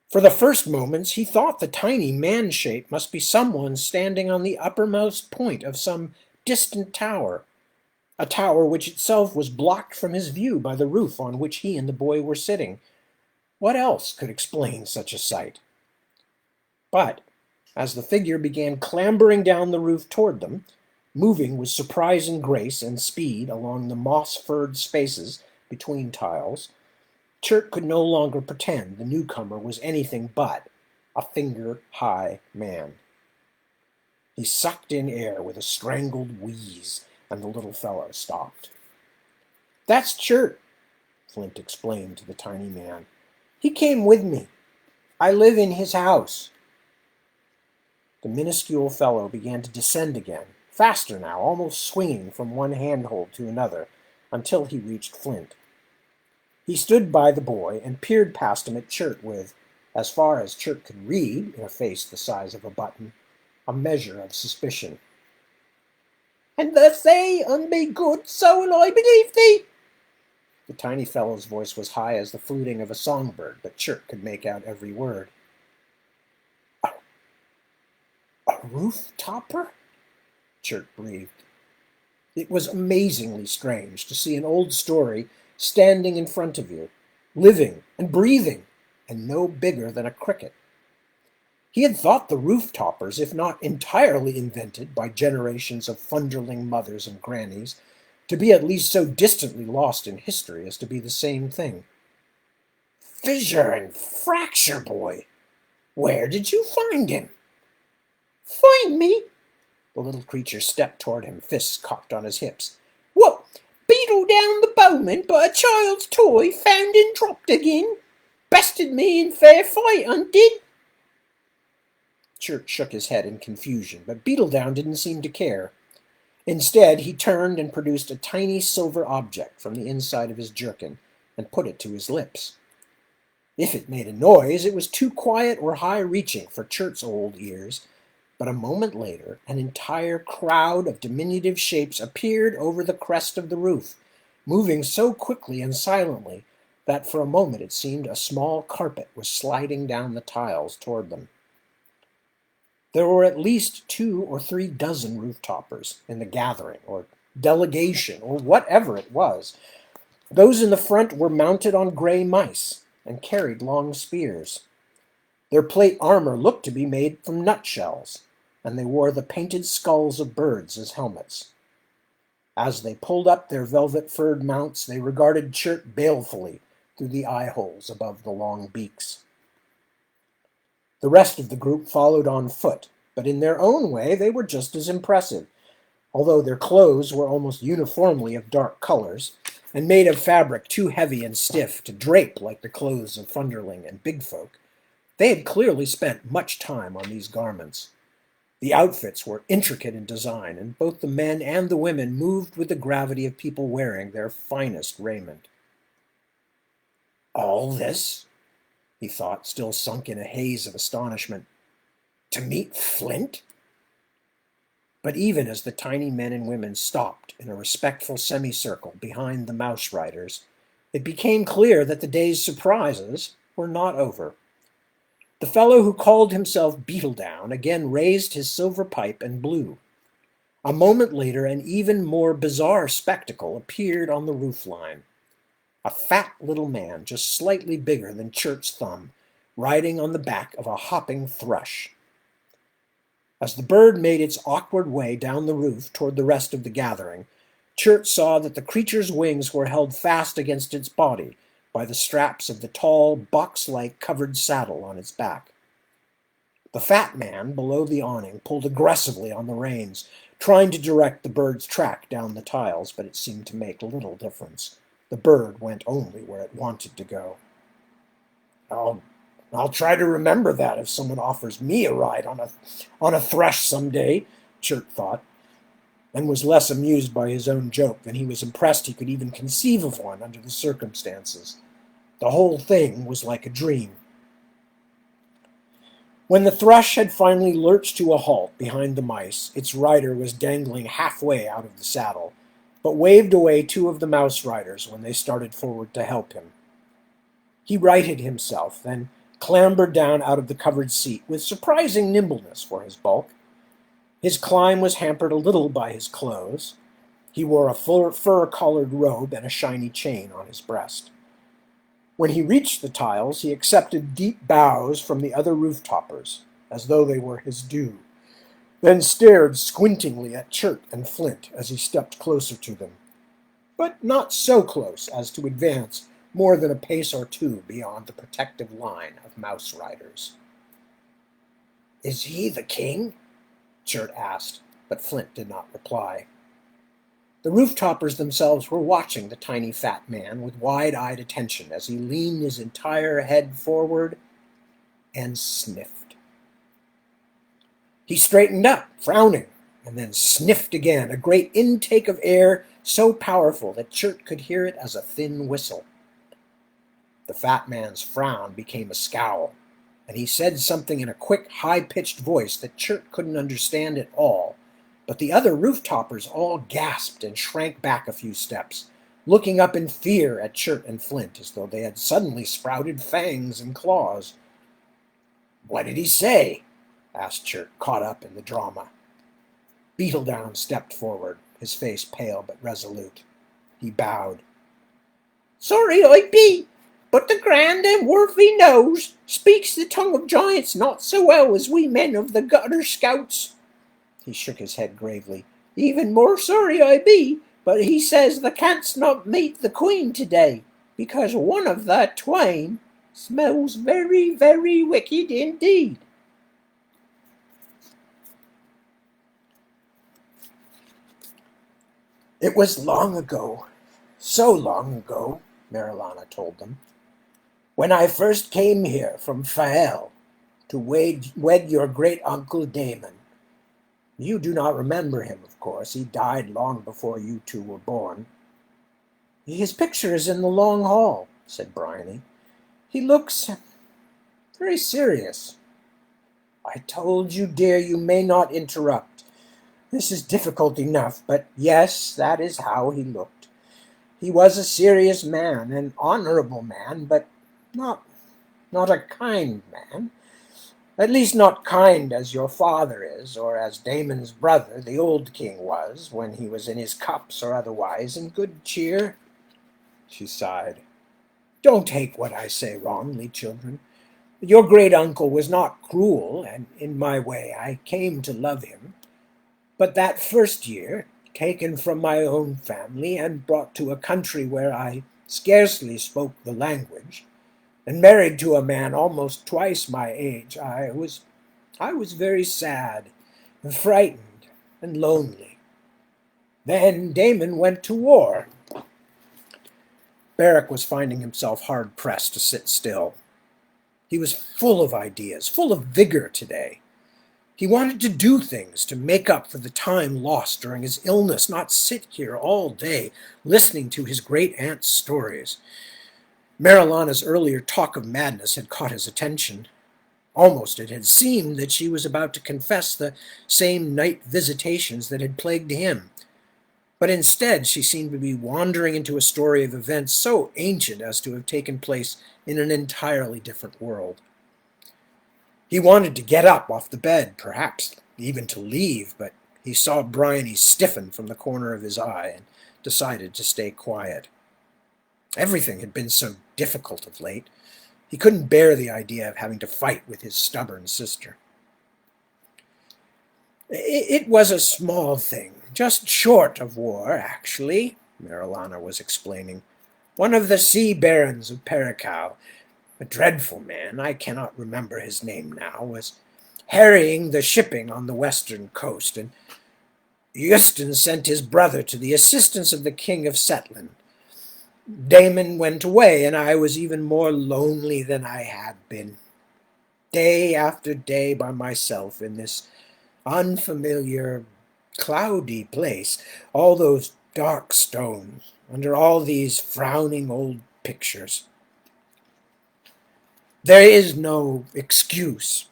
A: For the first moments, he thought the tiny man shape must be someone standing on the uppermost point of some distant tower, a tower which itself was blocked from his view by the roof on which he and the boy were sitting. What else could explain such a sight? But as the figure began clambering down the roof toward them, moving with surprising grace and speed along the moss-furred spaces between tiles, Chert could no longer pretend the newcomer was anything but a finger-high man. He sucked in air with a strangled wheeze, and the little fellow stopped. That's Chert, Flint explained to the tiny man. He came with me. I live in his house. The minuscule fellow began to descend again, faster now, almost swinging from one handhold to another, until he reached Flint. He stood by the boy and peered past him at Chert with, as far as Chert could read in a face the size of a button, a measure of suspicion. And thus they be good, so will I believe thee. The tiny fellow's voice was high as the fluting of a songbird, but Chert could make out every word. A roof topper? Chert breathed. It was amazingly strange to see an old story standing in front of you, living and breathing, and no bigger than a cricket. He had thought the roof toppers, if not entirely invented by generations of funderling mothers and grannies, to be at least so distantly lost in history as to be the same thing. Fissure and fracture, boy! Where did you find him? Find me? The little creature stepped toward him, fists cocked on his hips. What? Beetle down the bowman, but a child's toy, found and dropped again. Bested me in fair fight, undid. Chert shook his head in confusion, but Beetledown didn't seem to care. Instead, he turned and produced a tiny silver object from the inside of his jerkin and put it to his lips. If it made a noise, it was too quiet or high-reaching for Chert's old ears, but a moment later, an entire crowd of diminutive shapes appeared over the crest of the roof, moving so quickly and silently that for a moment it seemed a small carpet was sliding down the tiles toward them. There were at least 2 or 3 dozen roof-toppers in the gathering, or delegation, or whatever it was. Those in the front were mounted on gray mice and carried long spears. Their plate armor looked to be made from nutshells, and they wore the painted skulls of birds as helmets. As they pulled up their velvet-furred mounts, they regarded Chert balefully through the eye-holes above the long beaks. The rest of the group followed on foot, but in their own way they were just as impressive. Although their clothes were almost uniformly of dark colors, and made of fabric too heavy and stiff to drape like the clothes of Funderling and Big Folk, they had clearly spent much time on these garments. The outfits were intricate in design, and both the men and the women moved with the gravity of people wearing their finest raiment. All this, he thought, still sunk in a haze of astonishment, to meet Flint? But even as the tiny men and women stopped in a respectful semicircle behind the mouse riders, it became clear that the day's surprises were not over. The fellow who called himself Beetledown again raised his silver pipe and blew. A moment later, an even more bizarre spectacle appeared on the roofline. A fat little man, just slightly bigger than Chert's thumb, riding on the back of a hopping thrush. As the bird made its awkward way down the roof toward the rest of the gathering, Chert saw that the creature's wings were held fast against its body by the straps of the tall, box-like covered saddle on its back. The fat man below the awning pulled aggressively on the reins, trying to direct the bird's track down the tiles, but it seemed to make little difference. The bird went only where it wanted to go. I'll try to remember that if someone offers me a ride on a thrush someday, Chert thought, and was less amused by his own joke than he was impressed he could even conceive of one under the circumstances. The whole thing was like a dream. When the thrush had finally lurched to a halt behind the mice, its rider was dangling halfway out of the saddle, but waved away two of the mouse riders when they started forward to help him. He righted himself, then clambered down out of the covered seat with surprising nimbleness for his bulk. His climb was hampered a little by his clothes. He wore a fur-collared robe and a shiny chain on his breast. When he reached the tiles, he accepted deep bows from the other roof-toppers, as though they were his due, then stared squintingly at Chert and Flint as he stepped closer to them, but not so close as to advance more than a pace or two beyond the protective line of mouse riders. "Is he the king?" Chert asked, but Flint did not reply. The roof-toppers themselves were watching the tiny fat man with wide-eyed attention as he leaned his entire head forward and sniffed. He straightened up, frowning, and then sniffed again, a great intake of air so powerful that Chert could hear it as a thin whistle. The fat man's frown became a scowl, and he said something in a quick, high-pitched voice that Chert couldn't understand at all, but the other roof-toppers all gasped and shrank back a few steps, looking up in fear at Chert and Flint as though they had suddenly sprouted fangs and claws. "What did he say?" asked Chert, caught up in the drama. Beetledown stepped forward, his face pale but resolute. He bowed. "Sorry I be, but the grand and worthy nose speaks the tongue of giants not so well as we men of the gutter scouts." He shook his head gravely. "Even more sorry I be, but he says the canst not meet the queen today, because one of the twain smells very, very wicked indeed." "It was long ago, so long ago," Marilana told them, "when I first came here from Fael to wed your great-uncle Damon. You do not remember him, of course. He died long before you two were born." "His picture is in the long hall," said Bryony. "He looks very serious." "I told you, dear, you may not interrupt. This is difficult enough, but yes, that is how he looked. He was a serious man, an honorable man, but not a kind man. At least not kind as your father is, or as Damon's brother, the old king, was, when he was in his cups or otherwise in good cheer." She sighed. "Don't take what I say wrongly, children. Your great-uncle was not cruel, and in my way I came to love him. But that first year, taken from my own family and brought to a country where I scarcely spoke the language, and married to a man almost twice my age, I was very sad and frightened and lonely. Then Damon went to war." Barrack was finding himself hard-pressed to sit still. He was full of ideas, full of vigor today. He wanted to do things to make up for the time lost during his illness, not sit here all day listening to his great aunt's stories. Marilana's earlier talk of madness had caught his attention. Almost it had seemed that she was about to confess the same night visitations that had plagued him. But instead she seemed to be wandering into a story of events so ancient as to have taken place in an entirely different world. He wanted to get up off the bed, perhaps even to leave, but he saw Bryony stiffen from the corner of his eye and decided to stay quiet. Everything had been so difficult of late. He couldn't bear the idea of having to fight with his stubborn sister. It was a small thing, just short of war, actually, Marilana was explaining. One of the sea barons of Pericau, a dreadful man, I cannot remember his name now, was harrying the shipping on the western coast, and Euston sent his brother to the assistance of the king of Setland. Damon went away, and I was even more lonely than I had been. Day after day by myself in this unfamiliar, cloudy place, all those dark stones, under all these frowning old pictures. There is no excuse,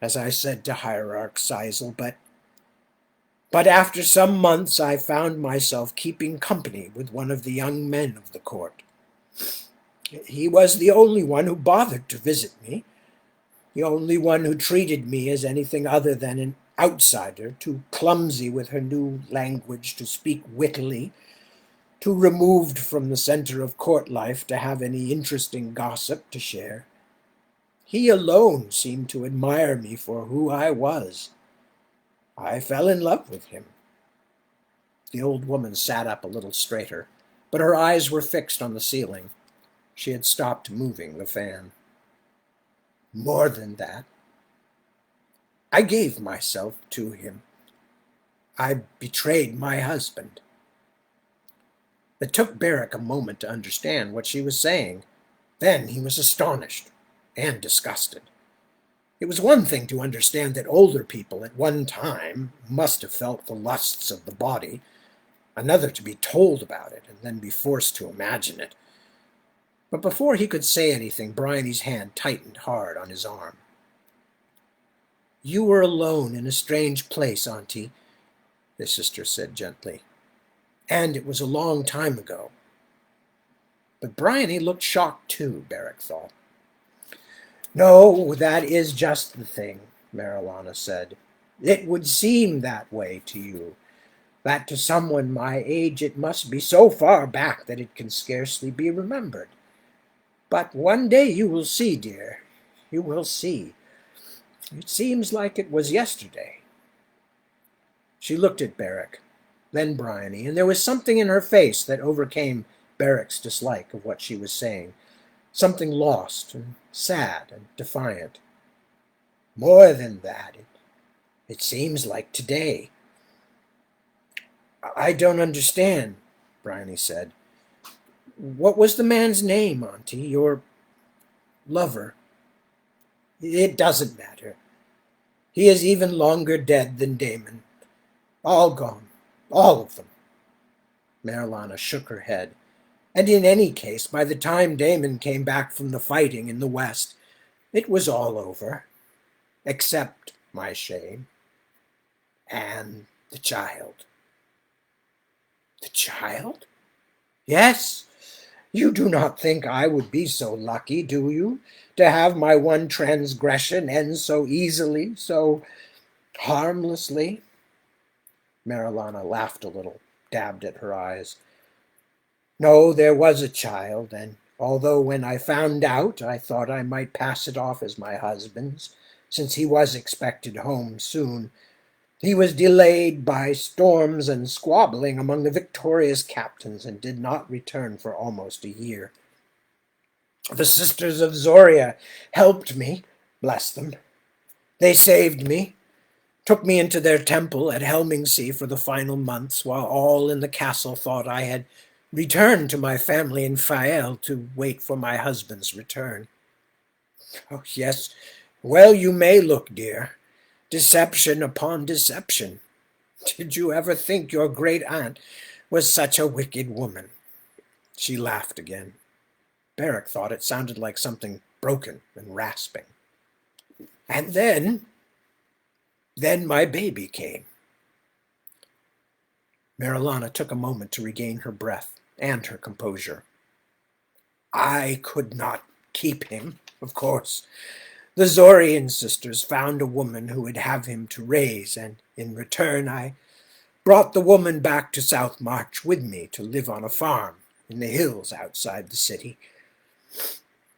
A: as I said to Hierarch Seisel, but after some months I found myself keeping company with one of the young men of the court. He was the only one who bothered to visit me, the only one who treated me as anything other than an outsider, too clumsy with her new language to speak wittily, too removed from the center of court life to have any interesting gossip to share. He alone seemed to admire me for who I was. I fell in love with him. The old woman sat up a little straighter, but her eyes were fixed on the ceiling. She had stopped moving the fan. More than that, I gave myself to him. I betrayed my husband. It took Beric a moment to understand what she was saying. Then he was astonished and disgusted. It was one thing to understand that older people at one time must have felt the lusts of the body, another to be told about it and then be forced to imagine it. But before he could say anything, Bryony's hand tightened hard on his arm. You were alone in a strange place, Auntie, his sister said gently. And it was a long time ago. But Bryony looked shocked too, Beric thought. No, that is just the thing, Marilana said. It would seem that way to you, that to someone my age it must be so far back that it can scarcely be remembered. But one day you will see, dear, you will see. It seems like it was yesterday. She looked at Beric, then Bryony, and there was something in her face that overcame Beric's dislike of what she was saying. Something lost and sad and defiant. More than that, it seems like today. I don't understand, Bryony said. What was the man's name, Auntie? Your lover? It doesn't matter. He is even longer dead than Damon. All gone. All of them. Marilana shook her head. And in any case, by the time Damon came back from the fighting in the west, it was all over. Except my shame. And the child. The child? Yes. You do not think I would be so lucky, do you, to have my one transgression end so easily, so harmlessly? Marilana laughed a little, dabbed at her eyes. No, there was a child, and although when I found out I thought I might pass it off as my husband's, since he was expected home soon, he was delayed by storms and squabbling among the victorious captains and did not return for almost a year. The sisters of Zoria helped me, bless them. They saved me, took me into their temple at Helmingsea for the final months, while all in the castle thought I had returned to my family in Fael to wait for my husband's return. Oh, yes, well you may look, dear. Deception upon deception. Did you ever think your great aunt was such a wicked woman? She laughed again. Beric thought it sounded like something broken and rasping. And then my baby came. Marilana took a moment to regain her breath and her composure. I could not keep him, of course. The Zorian sisters found a woman who would have him to raise, and in return I brought the woman back to Shadowmarch with me to live on a farm in the hills outside the city.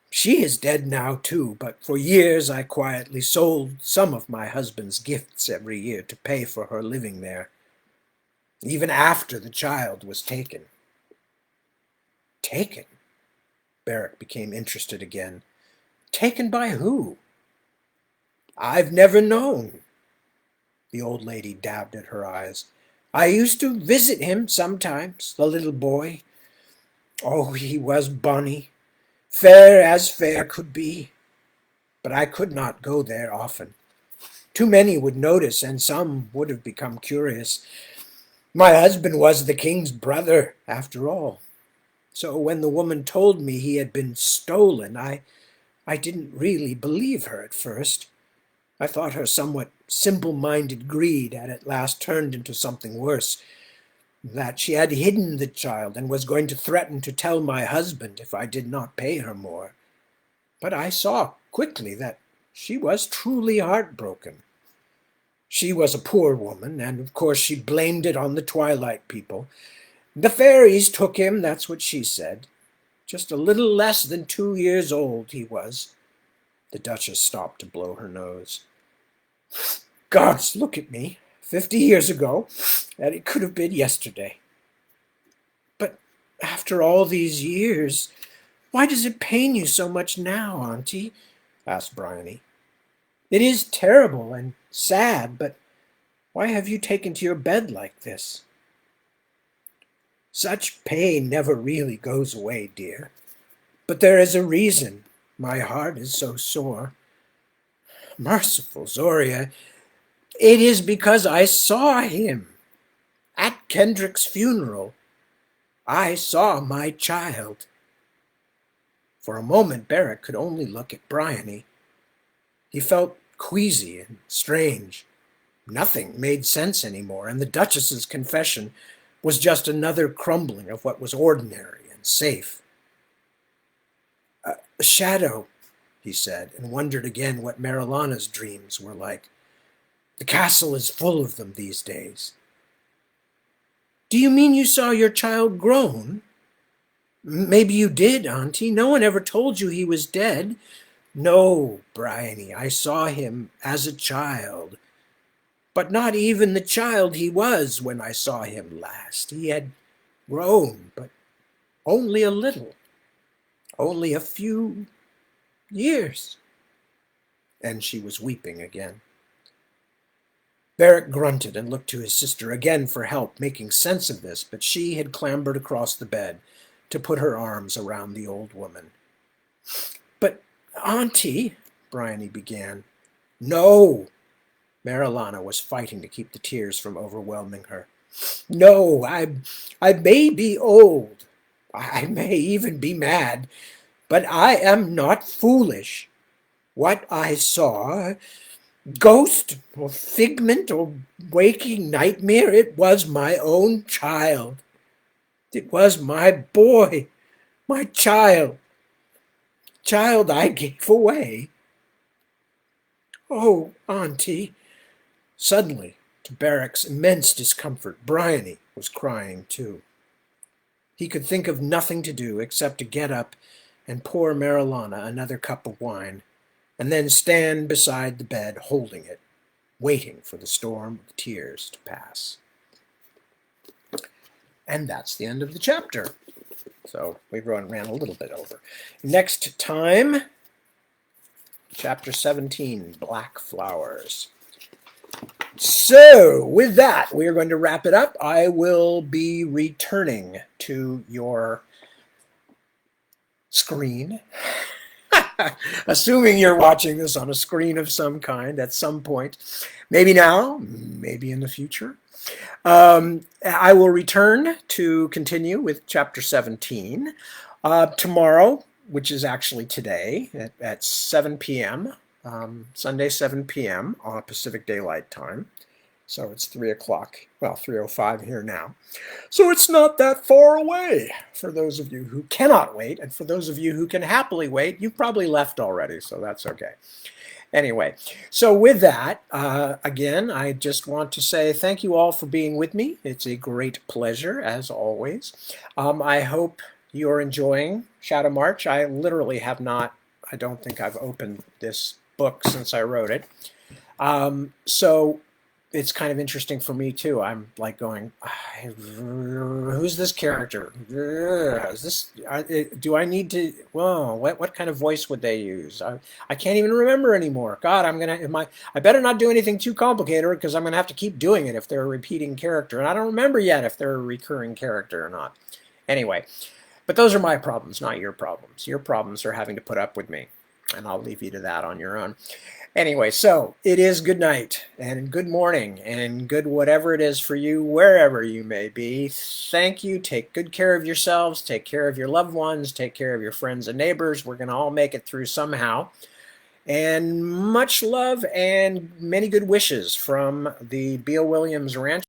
A: She is dead now, too, but for years I quietly sold some of my husband's gifts every year to pay for her living there, even after the child was taken. Taken? Beric became interested again. Taken by who? I've never known. The old lady dabbed at her eyes. I used to visit him sometimes, the little boy. Oh, he was bonny, fair as fair could be. But I could not go there often. Too many would notice, and some would have become curious. My husband was the king's brother, after all. So when the woman told me he had been stolen, I didn't really believe her at first. I thought her somewhat simple-minded greed had at last turned into something worse, that she had hidden the child and was going to threaten to tell my husband if I did not pay her more. But I saw quickly that she was truly heartbroken. She was a poor woman, and of course she blamed it on the Twilight people. The fairies took him, that's what she said. Just a little less than 2 years old he was. The Duchess stopped to blow her nose. Gods, look at me. 50 years ago, and it could have been yesterday. But after all these years, why does it pain you so much now, Auntie? Asked Bryony. It is terrible and sad, but why have you taken to your bed like this? Such pain never really goes away, dear. But there is a reason my heart is so sore. Merciful Zoria, it is because I saw him at Kendrick's funeral. I saw my child. For a moment, Beric could only look at Bryony. He felt queasy and strange. Nothing made sense anymore, and the Duchess's confession was just another crumbling of what was ordinary and safe. A shadow, he said, and wondered again what Marilana's dreams were like. The castle is full of them these days. Do you mean you saw your child grown? Maybe you did, Auntie. No one ever told you he was dead. No, Bryony, I saw him as a child. But not even the child he was when I saw him last. He had grown, but only a little. Only a few years. And she was weeping again. Beric grunted and looked to his sister again for help making sense of this, but she had clambered across the bed to put her arms around the old woman. But, Auntie, Bryony began. No! Marilana was fighting to keep the tears from overwhelming her. No, I may be old. I may even be mad, but I am not foolish. What I saw, ghost or figment or waking nightmare, it was my own child. It was my boy, my child I gave away. Oh, Auntie. Suddenly, to Beric's immense discomfort, Bryony was crying too. He could think of nothing to do except to get up and pour Marilana another cup of wine, and then stand beside the bed holding it, waiting for the storm of tears to pass. And that's the end of the chapter. So we ran a little bit over. Next time, chapter 17, Black Flowers. So, with that, we are going to wrap it up. I will be returning to your screen Assuming you're watching this on a screen of some kind at some point, maybe now, maybe in the future. I will return to continue with chapter 17 tomorrow, which is actually today at 7 p.m., Sunday 7 p.m. on Pacific Daylight Time. So it's 3 o'clock, well, 3:05 here now. So it's not that far away for those of you who cannot wait. And for those of you who can happily wait, you've probably left already, so that's okay. Anyway, so with that, again, I just want to say thank you all for being with me. It's a great pleasure, as always. I hope you're enjoying Shadowmarch. I literally have not, I don't think I've opened this book since I wrote it. So it's kind of interesting for me too. I'm like going, who's this character? Is this? Do I need to? Whoa, what kind of voice would they use? I can't even remember anymore. God, I better not do anything too complicated because I'm gonna have to keep doing it if they're a repeating character, and I don't remember yet if they're a recurring character or not. Anyway, but those are my problems, not your problems. Your problems are having to put up with me, and I'll leave you to that on your own. Anyway, so it is good night and good morning and good whatever it is for you, wherever you may be. Thank you. Take good care of yourselves. Take care of your loved ones. Take care of your friends and neighbors. We're going to all make it through somehow. And much love and many good wishes from the Beale Williams Ranch.